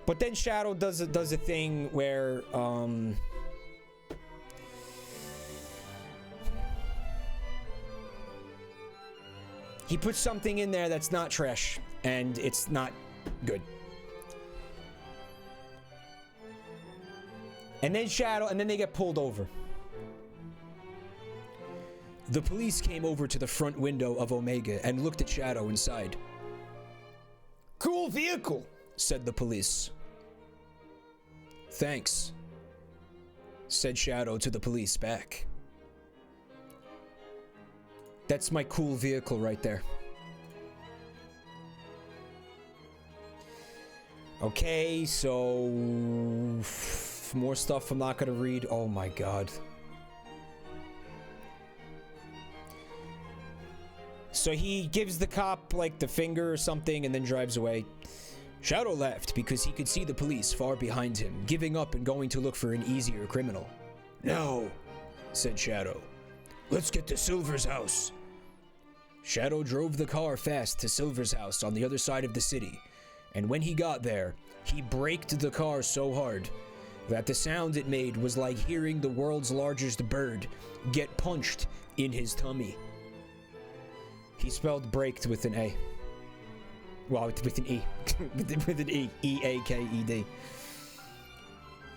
But then Shadow does a thing where he puts something in there that's not trash, and it's not good. And then and they get pulled over. The police came over to the front window of Omega and looked at Shadow inside. Cool vehicle, said the police. Thanks, said Shadow to the police back. That's my cool vehicle right there. Okay, so more stuff I'm not gonna read. Oh my god. So he gives the cop like the finger or something and then drives away. Shadow left because he could see the police far behind him, giving up and going to look for an easier criminal. "Now," said Shadow, "let's get to Silver's house." Shadow drove the car fast to Silver's house on the other side of the city, and when he got there, he braked the car so hard that the sound it made was like hearing the world's largest bird get punched in his tummy. He spelled braked with an A. Well, with an E. with an E. E-A-K-E-D.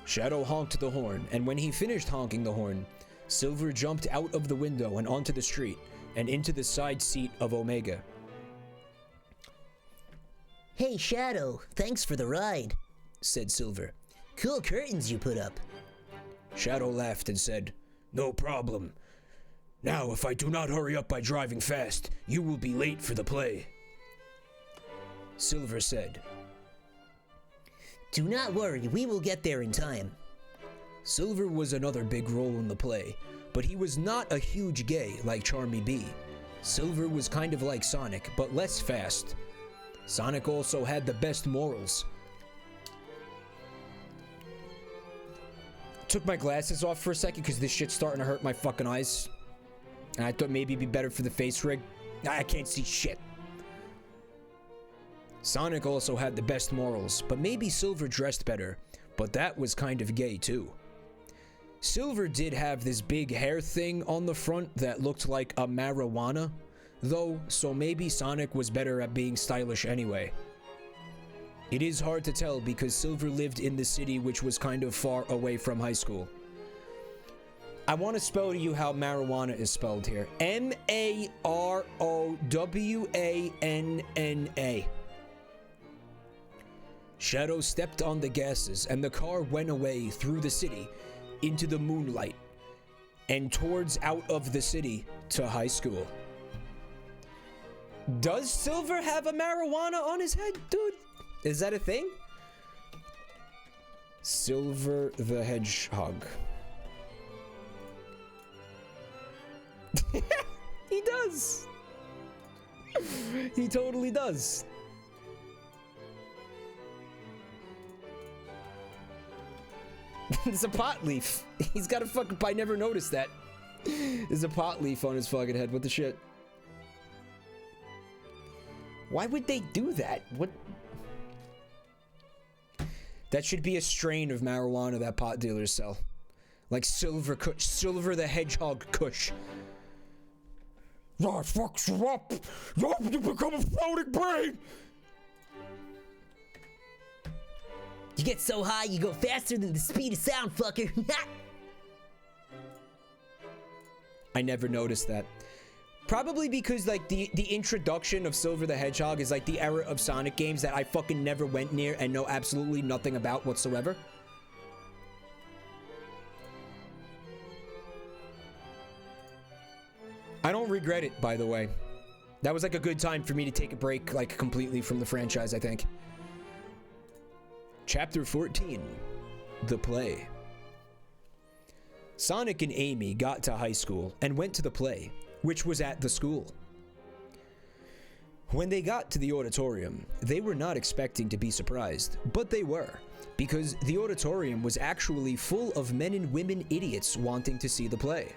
Shadow honked the horn, and when he finished honking the horn, Silver jumped out of the window and onto the street, and into the side seat of Omega. Hey, Shadow, thanks for the ride, said Silver. Cool curtains you put up. Shadow laughed and said, "No problem. Now, if I do not hurry up by driving fast, you will be late for the play." Silver said, Do not worry, we will get there in time. Silver was another big role in the play, but he was not a huge gay like Charmy B. Silver was kind of like Sonic, but less fast. Sonic also had the best morals. Took my glasses off for a second because this shit's starting to hurt my fucking eyes. And I thought maybe it'd be better for the face rig. I can't see shit. Sonic also had the best morals, but maybe Silver dressed better, but that was kind of gay too. Silver did have this big hair thing on the front that looked like a marijuana, though, so maybe Sonic was better at being stylish anyway. It is hard to tell because Silver lived in the city which was kind of far away from high school. I want to spell to you how marijuana is spelled here. M-A-R-O-W-A-N-N-A. Shadow stepped on the gases and the car went away through the city into the moonlight and towards out of the city to high school. Does Silver have a marijuana on his head, dude? Is that a thing? Silver the Hedgehog. He does. He totally does. It's a pot leaf. He's got a fucking... I never noticed that. There's a pot leaf on his fucking head. What the shit? Why would they do that? What? That should be a strain of marijuana that pot dealers sell. Like Silver Kush. Silver the Hedgehog Kush. That fucks you up. You become a floating brain. You get so high, you go faster than the speed of sound, fucker. I never noticed that. Probably because, like, the introduction of Silver the Hedgehog is, like, the era of Sonic games that I fucking never went near and know absolutely nothing about whatsoever. I don't regret it, by the way. That was, like, a good time for me to take a break, like, completely from the franchise, I think. Chapter 14, The Play. Sonic and Amy got to high school and went to the play, which was at the school. When they got to the auditorium, they were not expecting to be surprised, but they were, because the auditorium was actually full of men and women idiots wanting to see the play.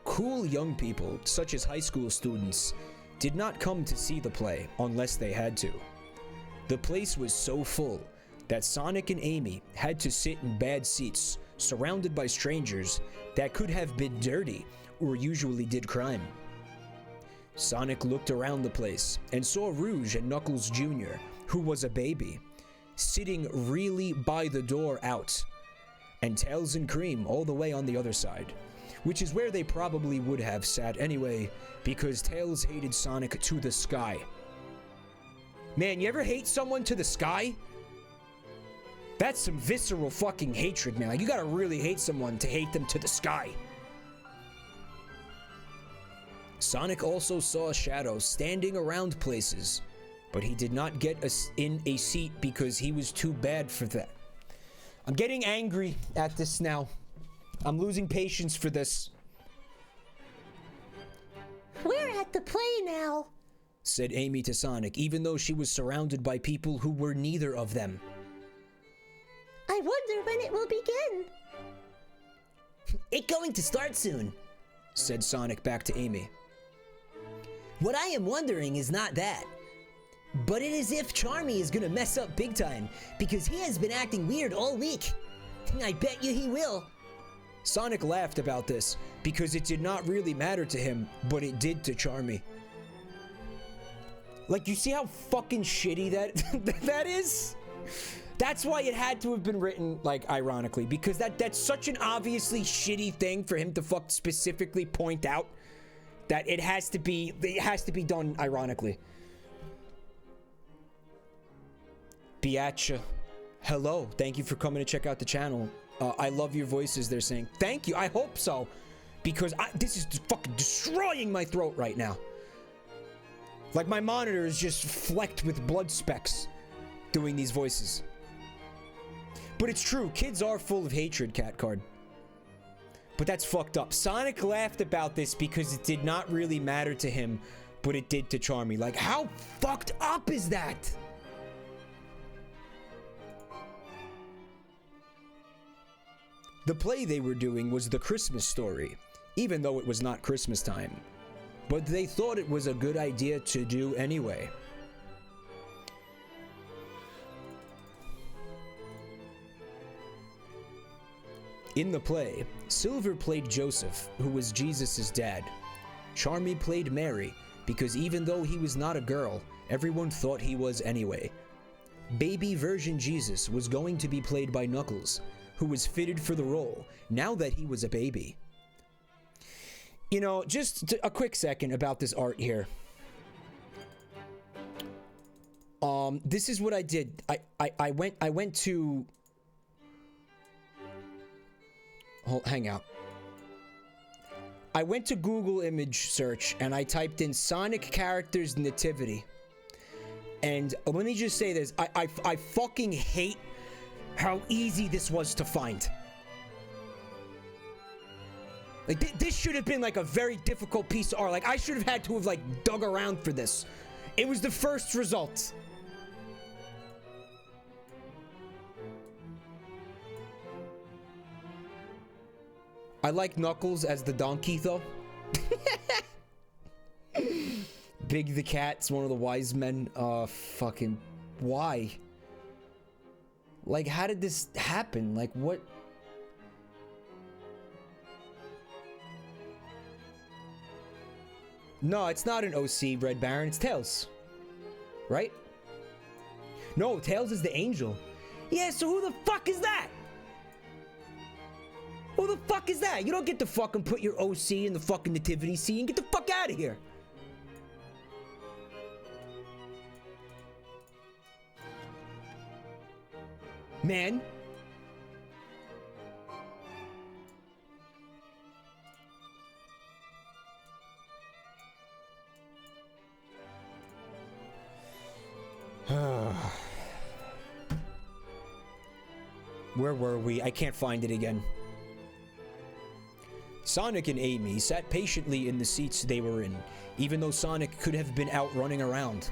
Cool young people, such as high school students, did not come to see the play unless they had to. The place was so full that Sonic and Amy had to sit in bad seats, surrounded by strangers that could have been dirty or usually did crime. Sonic looked around the place and saw Rouge and Knuckles Jr., who was a baby, sitting really by the door out, and Tails and Cream all the way on the other side, which is where they probably would have sat anyway, because Tails hated Sonic to the sky. Man, you ever hate someone to the sky? That's some visceral fucking hatred, man. Like, you gotta really hate someone to hate them to the sky. Sonic also saw shadows standing around places, but he did not get in a seat because he was too bad for that. I'm getting angry at this now. I'm losing patience for this. We're at the play now, said Amy to Sonic, even though she was surrounded by people who were neither of them. I wonder when it will begin. It's going to start soon, said Sonic back to Amy. What I am wondering is not that, but it is if Charmy is gonna mess up big time, because he has been acting weird all week. I bet you he will. Sonic laughed about this, because it did not really matter to him, but it did to Charmy. Like, you see how fucking shitty that is? That's why it had to have been written, like, ironically, because that's such an obviously shitty thing for him to fuck specifically point out that it has to be done ironically. Biatcha, hello, thank you for coming to check out the channel. I love your voices, they're saying. Thank you, I hope so, because this is fucking destroying my throat right now. Like, my monitor is just flecked with blood specks doing these voices. But it's true, kids are full of hatred, Cat Card. But that's fucked up. Sonic laughed about this because it did not really matter to him, but it did to Charmy. Like, how fucked up is that? The play they were doing was The Christmas Story, even though it was not Christmas time. But they thought it was a good idea to do anyway. In the play, Silver played Joseph, who was Jesus' dad. Charmy played Mary, because even though he was not a girl, everyone thought he was anyway. Baby version Jesus was going to be played by Knuckles, who was fitted for the role, now that he was a baby. You know, just a quick second about this art here. This is what I did. I went to... hang out. I went to Google image search and I typed in Sonic characters nativity. And let me just say this. I fucking hate how easy this was to find. Like, this should have been like a very difficult piece of art. Like, I should have had to have like dug around for this. It was the first result. I like Knuckles as the donkey, though. Big the Cat's one of the wise men. Fucking... why? Like, how did this happen? Like, what? No, it's not an OC, Red Baron. It's Tails. Right? No, Tails is the angel. Yeah, so who the fuck is that? Who the fuck is that? You don't get to fucking put your OC in the fucking nativity scene. Get the fuck out of here. Man. Where were we? I can't find it again. Sonic and Amy sat patiently in the seats they were in, even though Sonic could have been out running around.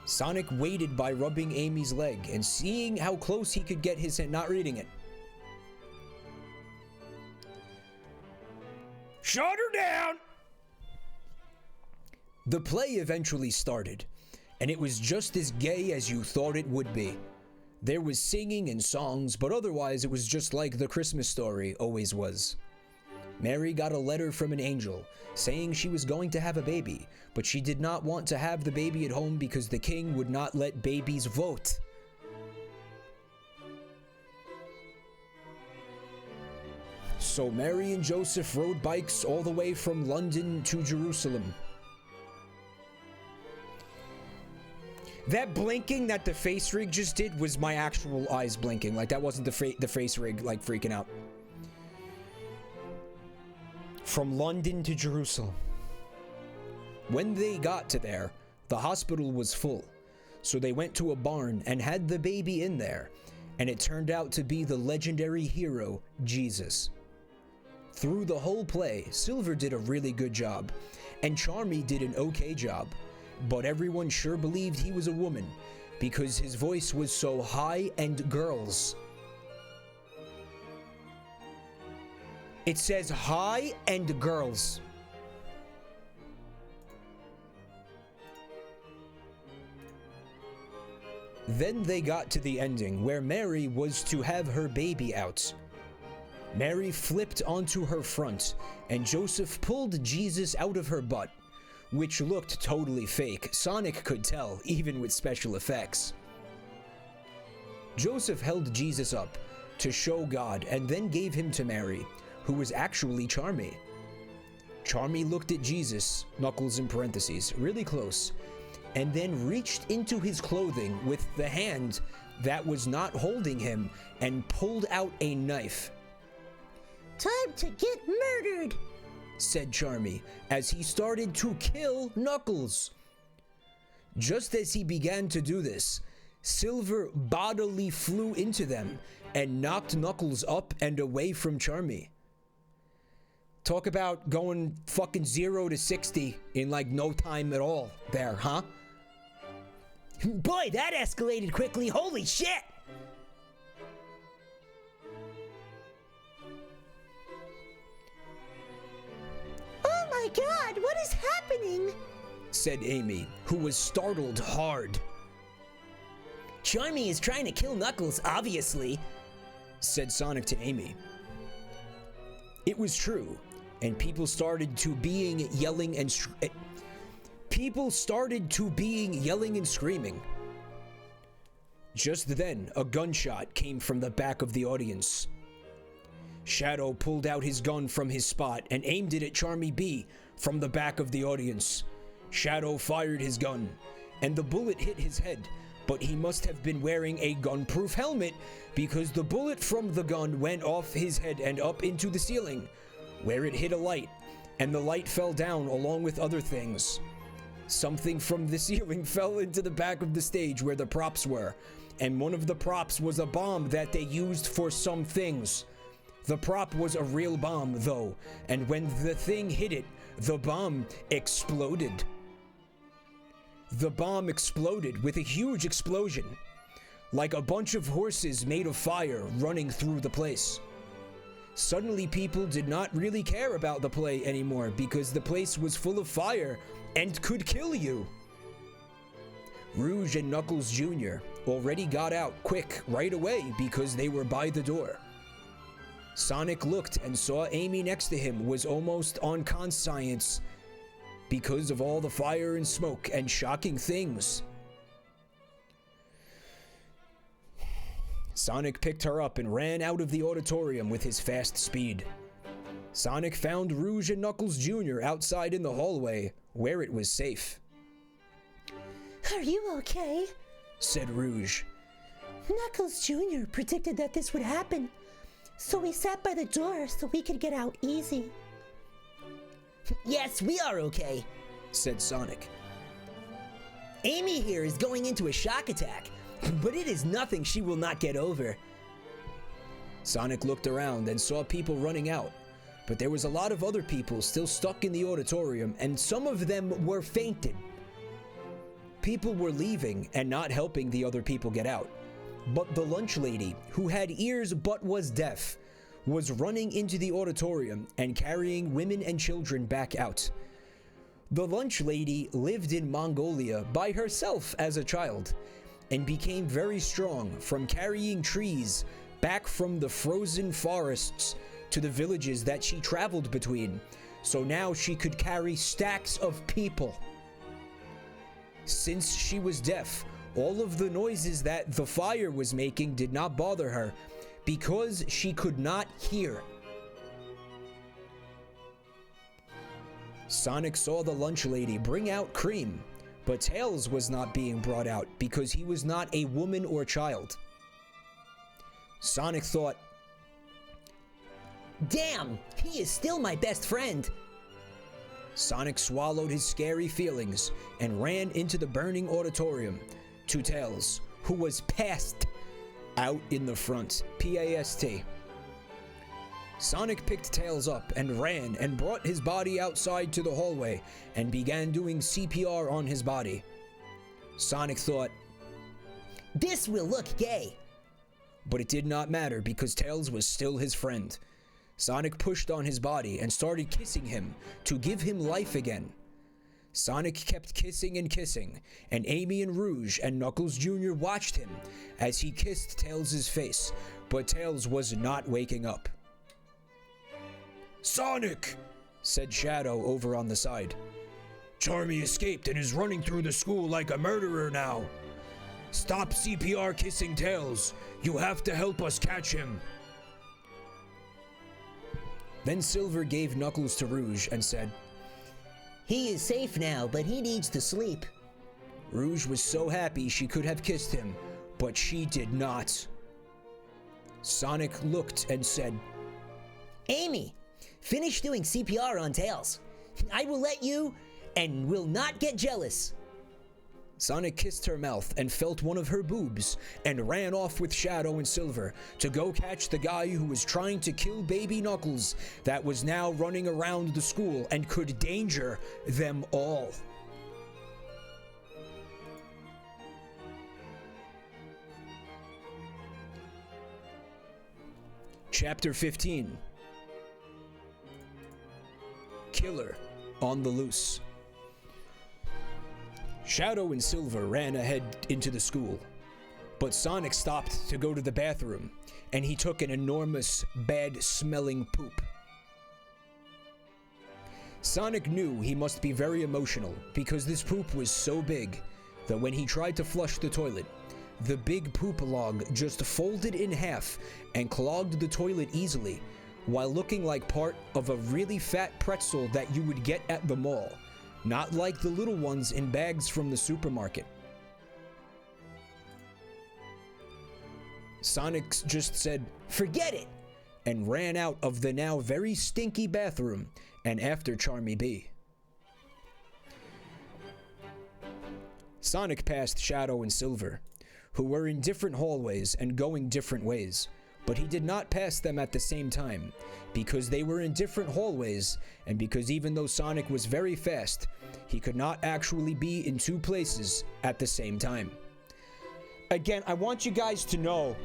Sonic waited by rubbing Amy's leg and seeing how close he could get his hand, not reading it. Shut her down! The play eventually started, and it was just as gay as you thought it would be. There was singing and songs, but otherwise it was just like The Christmas Story always was. Mary got a letter from an angel saying she was going to have a baby, but she did not want to have the baby at home because the king would not let babies vote. So Mary and Joseph rode bikes all the way from London to Jerusalem. That blinking that the face rig just did was my actual eyes blinking. Like, that wasn't the face rig, like, freaking out. From London to Jerusalem. When they got to there, the hospital was full. So they went to a barn and had the baby in there. And it turned out to be the legendary hero, Jesus. Through the whole play, Silver did a really good job. And Charmy did an okay job. But everyone sure believed he was a woman, because his voice was so high and girls. It says high and girls. Then they got to the ending, where Mary was to have her baby out. Mary flipped onto her front, and Joseph pulled Jesus out of her butt, which looked totally fake. Sonic could tell, even with special effects. Joseph held Jesus up to show God and then gave him to Mary, who was actually Charmy. Charmy looked at Jesus, Knuckles in parentheses, really close, and then reached into his clothing with the hand that was not holding him and pulled out a knife. Time to get murdered, said Charmy as he started to kill Knuckles. Just as he began to do this, Silver bodily flew into them and knocked Knuckles up and away from Charmy. Talk about going fucking 0 to 60 in like no time at all there, huh? Boy, that escalated quickly. Holy shit! Oh my god, what is happening? Said Amy, who was startled hard. Charmy is trying to kill Knuckles, obviously, said Sonic to Amy. It was true, and people started to being yelling and screaming. Just then, a gunshot came from the back of the audience. Shadow pulled out his gun from his spot and aimed it at Charmy B from the back of the audience. Shadow fired his gun, and the bullet hit his head, but he must have been wearing a gun-proof helmet because the bullet from the gun went off his head and up into the ceiling, where it hit a light, and the light fell down along with other things. Something from the ceiling fell into the back of the stage where the props were, and one of the props was a bomb that they used for some things. The prop was a real bomb, though, and when the thing hit it, the bomb exploded. The bomb exploded with a huge explosion, like a bunch of horses made of fire running through the place. Suddenly, people did not really care about the play anymore because the place was full of fire and could kill you. Rouge and Knuckles Jr. already got out quick right away because they were by the door. Sonic looked and saw Amy next to him was almost unconscious because of all the fire and smoke and shocking things. Sonic picked her up and ran out of the auditorium with his fast speed. Sonic found Rouge and Knuckles Jr. outside in the hallway, where it was safe. Are you okay? Said Rouge. Knuckles Jr. predicted that this would happen, so we sat by the door so we could get out easy. Yes, we are okay, said Sonic. Amy here is going into a shock attack, but it is nothing she will not get over. Sonic looked around and saw people running out, but there was a lot of other people still stuck in the auditorium, and some of them were fainted. People were leaving and not helping the other people get out, but the lunch lady, who had ears but was deaf, was running into the auditorium and carrying women and children back out. The lunch lady lived in Mongolia by herself as a child and became very strong from carrying trees back from the frozen forests to the villages that she traveled between, so now she could carry stacks of people. Since she was deaf, all of the noises that the fire was making did not bother her because she could not hear. Sonic saw the lunch lady bring out cream, But Tails was not being brought out because he was not a woman or child. Sonic thought, Damn, he is still my best friend. Sonic swallowed his scary feelings and ran into the burning auditorium to Tails, who was passed out in the front. P-A-S-T. Sonic picked Tails up and ran and brought his body outside to the hallway and began doing CPR on his body. Sonic thought, This will look gay. but it did not matter because Tails was still his friend. Sonic pushed on his body and started kissing him to give him life again. Sonic kept kissing and kissing, and Amy and Rouge and Knuckles Jr. watched him as he kissed Tails' face, but Tails was not waking up. Sonic, said Shadow over on the side. Charmy escaped and is running through the school like a murderer now. Stop CPR kissing Tails. You have to help us catch him. Then Silver gave Knuckles to Rouge and said, He is safe now, but he needs to sleep. Rouge was so happy she could have kissed him, but she did not. Sonic looked and said, Amy, finish doing CPR on Tails. I will let you and will not get jealous. Sonic kissed her mouth and felt one of her boobs and ran off with Shadow and Silver to go catch the guy who was trying to kill baby Knuckles that was now running around the school and could danger them all. Chapter 15. Killer on the Loose. Shadow and Silver ran ahead into the school, but Sonic stopped to go to the bathroom, and he took an enormous, bad-smelling poop. Sonic knew he must be very emotional because this poop was so big that when he tried to flush the toilet, the big poop log just folded in half and clogged the toilet easily, while looking like part of a really fat pretzel that you would get at the mall. Not like the little ones in bags from the supermarket. Sonic just said, "Forget it," and ran out of the now very stinky bathroom and after Charmy B. Sonic passed Shadow and Silver, who were in different hallways and going different ways, but he did not pass them at the same time, because they were in different hallways, and because even though Sonic was very fast, he could not actually be in two places at the same time. Again, I want you guys to know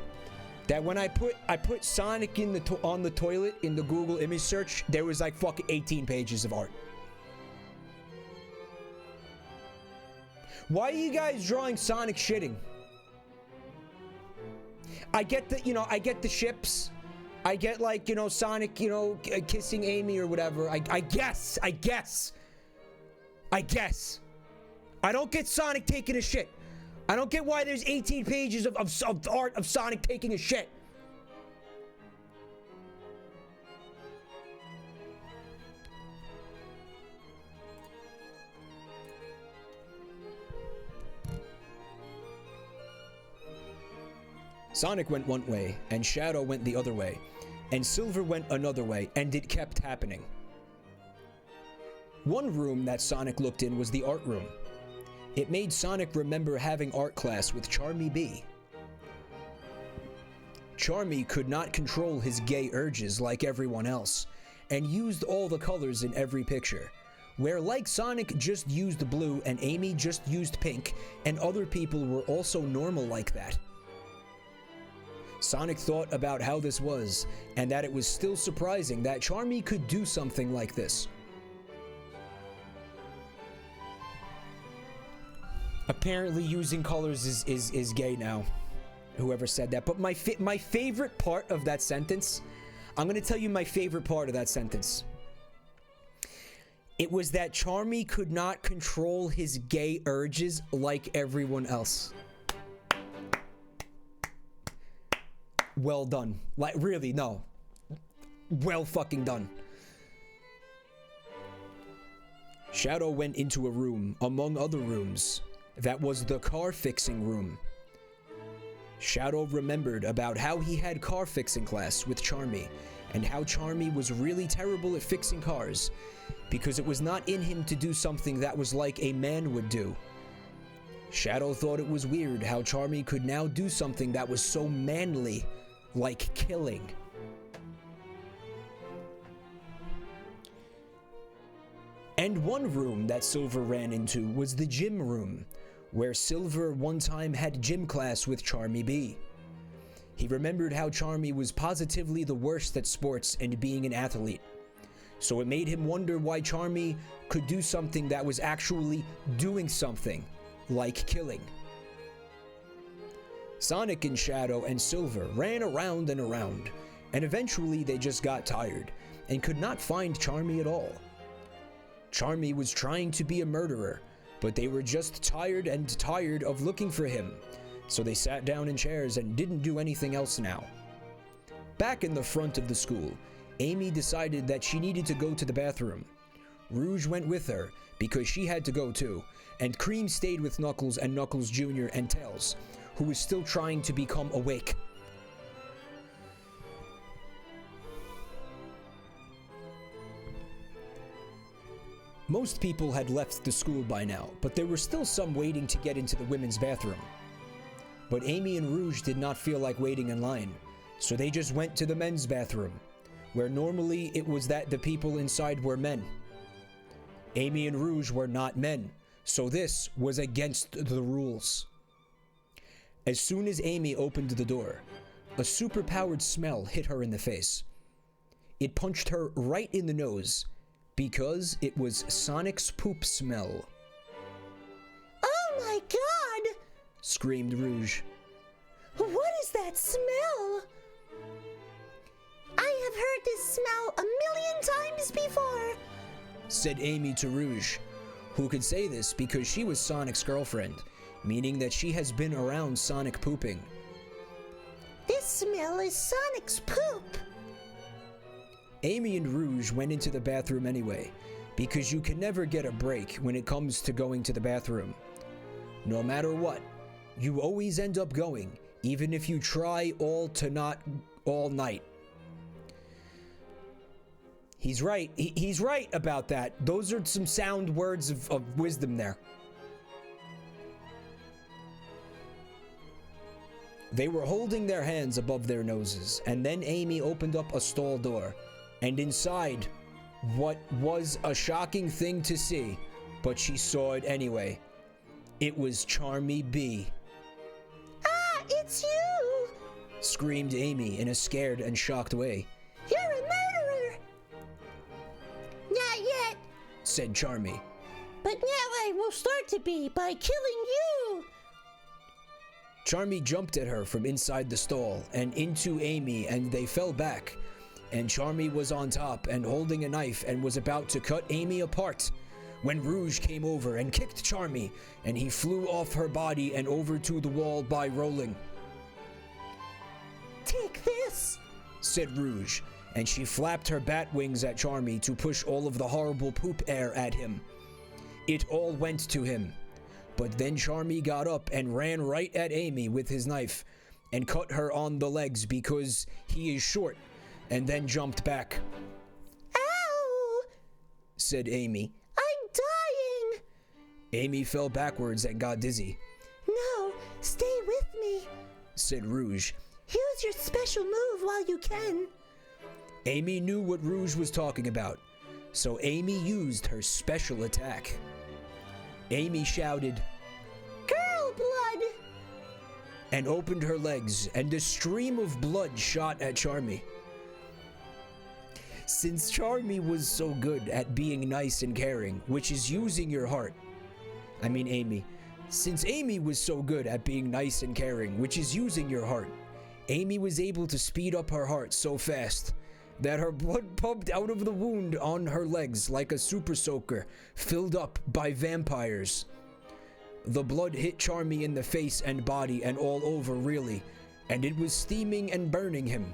that when I put Sonic in on the toilet in the Google image search, there was like fucking 18 pages of art. Why are you guys drawing Sonic shitting? I get the, I get the ships. I get, like, Sonic, kissing Amy or whatever. I guess. I don't get Sonic taking a shit. I don't get why there's 18 pages of art of Sonic taking a shit. Sonic went one way, and Shadow went the other way, and Silver went another way, and it kept happening. One room that Sonic looked in was the art room. It made Sonic remember having art class with Charmy B. Charmy could not control his gay urges like everyone else, and used all the colors in every picture, where like Sonic just used blue and Amy just used pink, and other people were also normal like that. Sonic thought about how this was, and that it was still surprising that Charmy could do something like this. Apparently using colors is gay now. Whoever said that. But my favorite part of that sentence, I'm gonna tell you my favorite part of that sentence. It was that Charmy could not control his gay urges like everyone else. Well done. Like, really, no. Well fucking done. Shadow went into a room, among other rooms, that was the car fixing room. Shadow remembered about how he had car fixing class with Charmy, and how Charmy was really terrible at fixing cars, because it was not in him to do something that was like a man would do. Shadow thought it was weird how Charmy could now do something that was so manly, like killing. And one room that Silver ran into was the gym room, where Silver one time had gym class with Charmy B. He remembered how Charmy was positively the worst at sports and being an athlete, so it made him wonder why Charmy could do something that was actually doing something, like killing. Sonic and Shadow and Silver ran around and around, and eventually they just got tired and could not find Charmy at all. Charmy was trying to be a murderer, but they were just tired of looking for him, so they sat down in chairs and didn't do anything else now. Back in the front of the school, Amy decided that she needed to go to the bathroom. Rouge went with her because she had to go too, and Cream stayed with Knuckles and Knuckles Jr. and Tails, who was still trying to become awake. Most people had left the school by now, but there were still some waiting to get into the women's bathroom. But Amy and Rouge did not feel like waiting in line, so they just went to the men's bathroom, where normally it was that the people inside were men. Amy and Rouge were not men, so this was against the rules. As soon as Amy opened the door, a superpowered smell hit her in the face. It punched her right in the nose, because it was Sonic's poop smell. Oh my god! Screamed Rouge. What is that smell? I have heard this smell a million times before, said Amy to Rouge, who could say this because she was Sonic's girlfriend, meaning that she has been around Sonic pooping. This smell is Sonic's poop. Amy and Rouge went into the bathroom anyway, because you can never get a break when it comes to going to the bathroom. No matter what, you always end up going, even if you try all night. He's right. He's right about that. Those are some sound words of wisdom there. They were holding their hands above their noses, and then Amy opened up a stall door. And inside, what was a shocking thing to see, but she saw it anyway. It was Charmy B. Ah, it's you! Screamed Amy in a scared and shocked way. You're a murderer! Not yet, said Charmy. but now I will start to be by killing you! Charmy jumped at her from inside the stall and into Amy, and they fell back. And Charmy was on top and holding a knife and was about to cut Amy apart when Rouge came over and kicked Charmy, and he flew off her body and over to the wall by rolling. Take this, said Rouge, and she flapped her bat wings at Charmy to push all of the horrible poop air at him. It all went to him, but then Charmy got up and ran right at Amy with his knife and cut her on the legs because he is short, and then jumped back. Ow! Said Amy. I'm dying! Amy fell backwards and got dizzy. No, stay with me. Said Rouge. Use your special move while you can. Amy knew what Rouge was talking about, so Amy used her special attack. Amy shouted, Girl blood! And opened her legs, and a stream of blood shot at Charmy. Since Charmy was so good at being nice and caring, which is using your heart. Amy. Since Amy was so good at being nice and caring, which is using your heart, Amy was able to speed up her heart so fast that her blood pumped out of the wound on her legs like a super soaker filled up by vampires. The blood hit Charmy in the face and body and all over really, and it was steaming and burning him,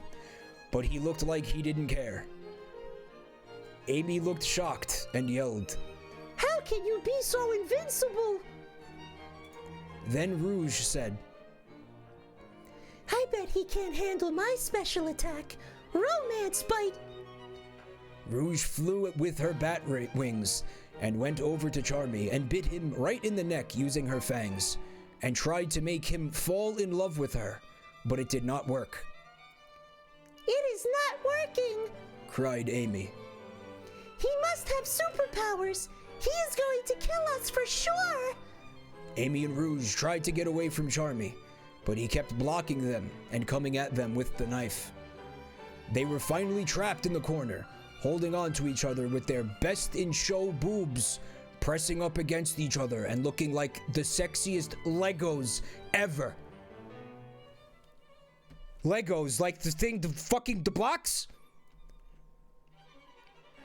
but he looked like he didn't care. Amy looked shocked and yelled, How can you be so invincible? Then Rouge said, I bet he can't handle my special attack, Romance Bite. Rouge flew with her bat wings and went over to Charmy and bit him right in the neck using her fangs, and tried to make him fall in love with her, but it did not work. It is not working, cried Amy. He must have superpowers. He is going to kill us for sure. Amy and Rouge tried to get away from Charmy, but he kept blocking them and coming at them with the knife. They were finally trapped in the corner, holding on to each other with their best-in-show boobs pressing up against each other and looking like the sexiest Legos ever. Legos, like the thing, the blocks?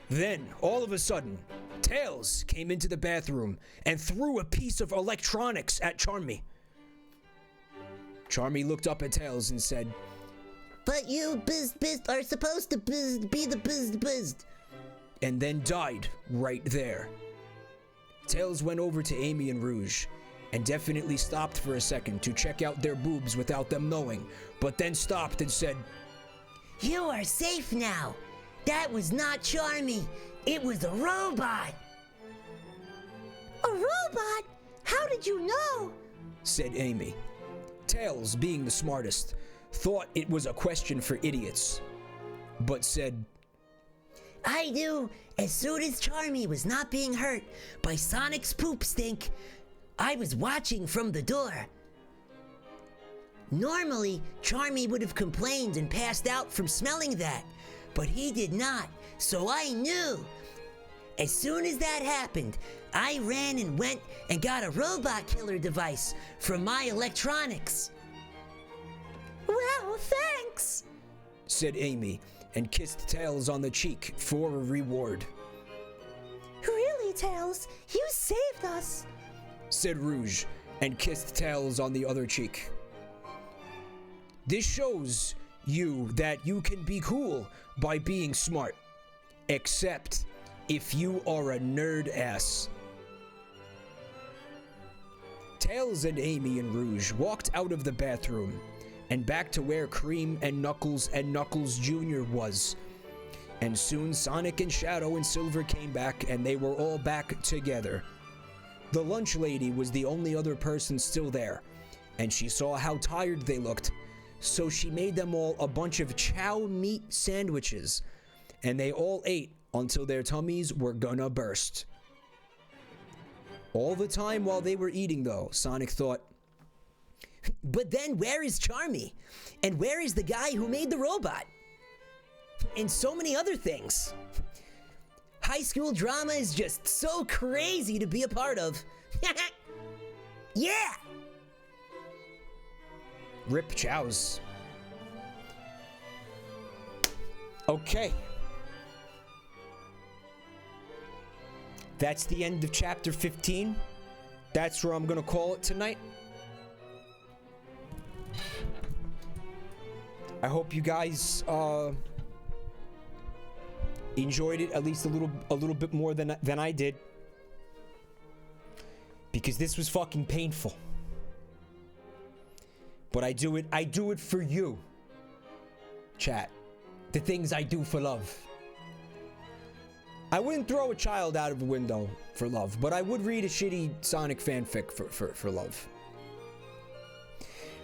Then, all of a sudden, Tails came into the bathroom and threw a piece of electronics at Charmy. Charmy looked up at Tails and said, But you are supposed to be the bizzed. And then died right there. Tails went over to Amy and Rouge and definitely stopped for a second to check out their boobs without them knowing, but then stopped and said, You are safe now. That was not Charmy. It was a robot. A robot? How did you know? Said Amy. Tails, being the smartest, thought it was a question for idiots, but said, I knew as soon as Charmy was not being hurt by Sonic's poop stink. I was watching from the door. Normally, Charmy would have complained and passed out from smelling that, but he did not, so I knew. As soon as that happened, I ran and went and got a robot killer device from my electronics. Wow, thanks, said Amy, and kissed Tails on the cheek for a reward. Really, Tails? You saved us, said Rouge, and kissed Tails on the other cheek. This shows you that you can be cool by being smart, except if you are a nerd ass. Tails and Amy and Rouge walked out of the bathroom and back to where Cream and Knuckles Jr. was. And soon Sonic and Shadow and Silver came back and they were all back together. The lunch lady was the only other person still there, and she saw how tired they looked, so she made them all a bunch of chow meat sandwiches, and they all ate until their tummies were gonna burst. All the time while they were eating though, Sonic thought, But then where is Charmy? And where is the guy who made the robot? And so many other things. High school drama is just so crazy to be a part of. Yeah! Rip chows. Okay. That's the end of chapter 15. That's where I'm gonna call it tonight. I hope you guys enjoyed it at least a little bit more than I did, because this was fucking painful. But I do it for you, chat. The things I do for love. I wouldn't throw a child out of a window for love, but I would read a shitty Sonic fanfic for love.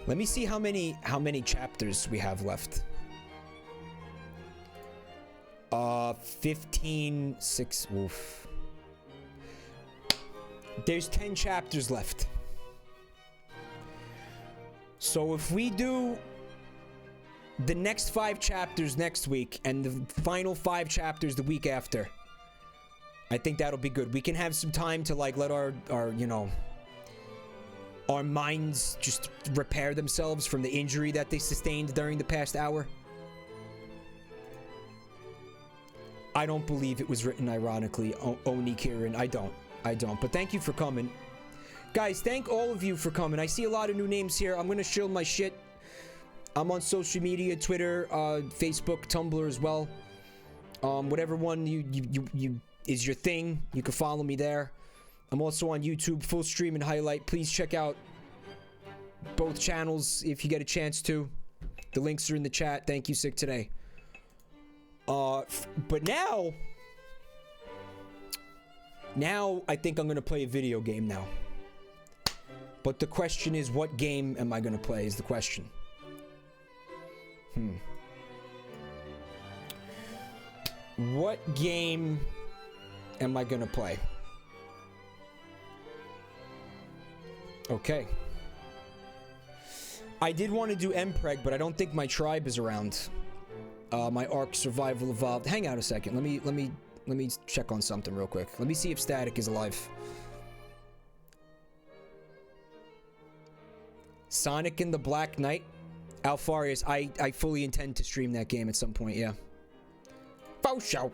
Let me see how many chapters we have left. 15, 6, oof. There's 10 chapters left. So if we do the next 5 chapters next week and the final 5 chapters the week after, I think that'll be good. We can have some time to like let our you know, our minds just repair themselves from the injury that they sustained during the past hour. I don't believe it was written ironically, Oni Kieran. I don't. But thank you for coming. Guys, thank all of you for coming. I see a lot of new names here. I'm gonna shield my shit. I'm on social media, Twitter, Facebook, Tumblr as well. Whatever one you is your thing, you can follow me there. I'm also on YouTube, full stream and highlight. Please check out both channels if you get a chance to. The links are in the chat. Thank you, Sick Today. But now I think I'm gonna play a video game now. But the question is, what game am I gonna play is the question. What game am I gonna play? Okay. I did want to do Mpreg, but I don't think my tribe is around. My Ark Survival Evolved. Hang out a second. Let me check on something real quick. Let me see if Static is alive. Sonic and the Black Knight. Alfarius, I fully intend to stream that game at some point, yeah. Faux show.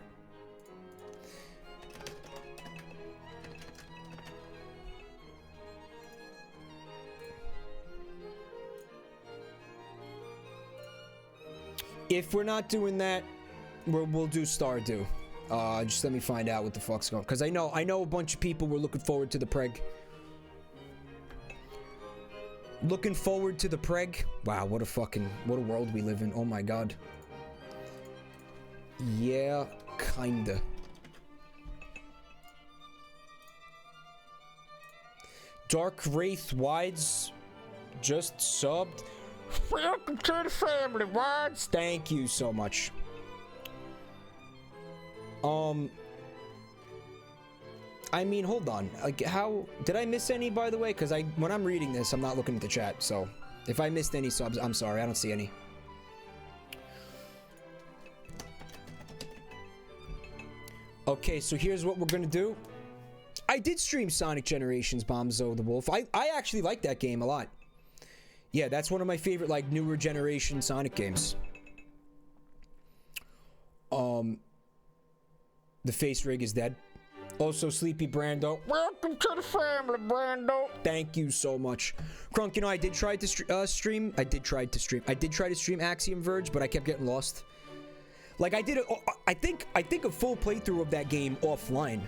If we're not doing that, we'll do Stardew. Just let me find out what the fuck's going on. Because I know a bunch of people were looking forward to the Preg. Looking forward to the Preg? Wow, what a world we live in. Oh my god. Yeah, kinda. Dark Wraith Wides just subbed. Welcome to the family, Wides. Thank you so much. I mean, hold on. Like, how did I miss any, by the way? Because when I'm reading this, I'm not looking at the chat. So, if I missed any subs, I'm sorry. I don't see any. Okay, so here's what we're gonna do. I did stream Sonic Generations Bombzo the Wolf. I actually like that game a lot. Yeah, that's one of my favorite, like, newer generation Sonic games. The face rig is dead. Also, Sleepy Brando. Welcome to the family, Brando. Thank you so much. Crunk, you know, I did try to stream. I did try to stream Axiom Verge, but I kept getting lost. Like, I did I think a full playthrough of that game offline.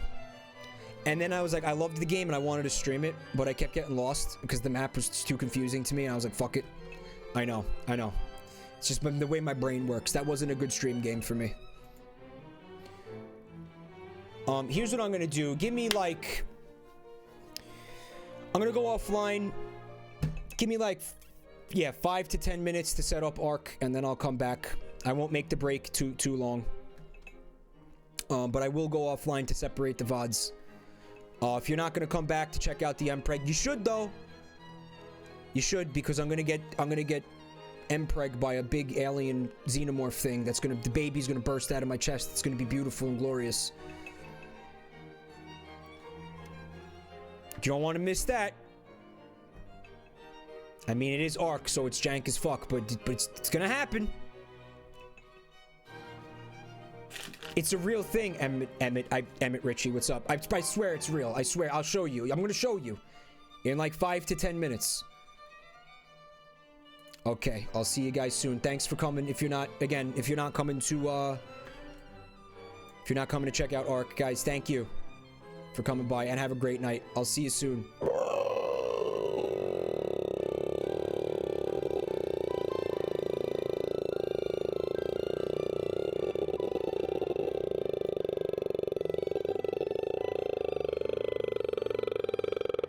And then I was like, I loved the game and I wanted to stream it, but I kept getting lost because the map was too confusing to me. And I was like, fuck it. I know. It's just the way my brain works. That wasn't a good stream game for me. Here's what I'm gonna do. Give me like... I'm gonna go offline. Give me like... Yeah, 5 to 10 minutes to set up Ark, and then I'll come back. I won't make the break too long. But I will go offline to separate the VODs. If you're not gonna come back to check out the Mpreg, you should though. You should, because I'm gonna get Mpreg by a big alien xenomorph thing. The baby's gonna burst out of my chest. It's gonna be beautiful and glorious. You don't want to miss that. I mean, it is Ark, so it's jank as fuck, but it's gonna happen. It's a real thing, Emmett Richie, what's up? I swear it's real. I swear, I'll show you. I'm gonna show you in like 5 to 10 minutes. Okay, I'll see you guys soon. Thanks for coming. If you're not coming to check out Ark, guys, thank you for coming by and have a great night. I'll see you soon.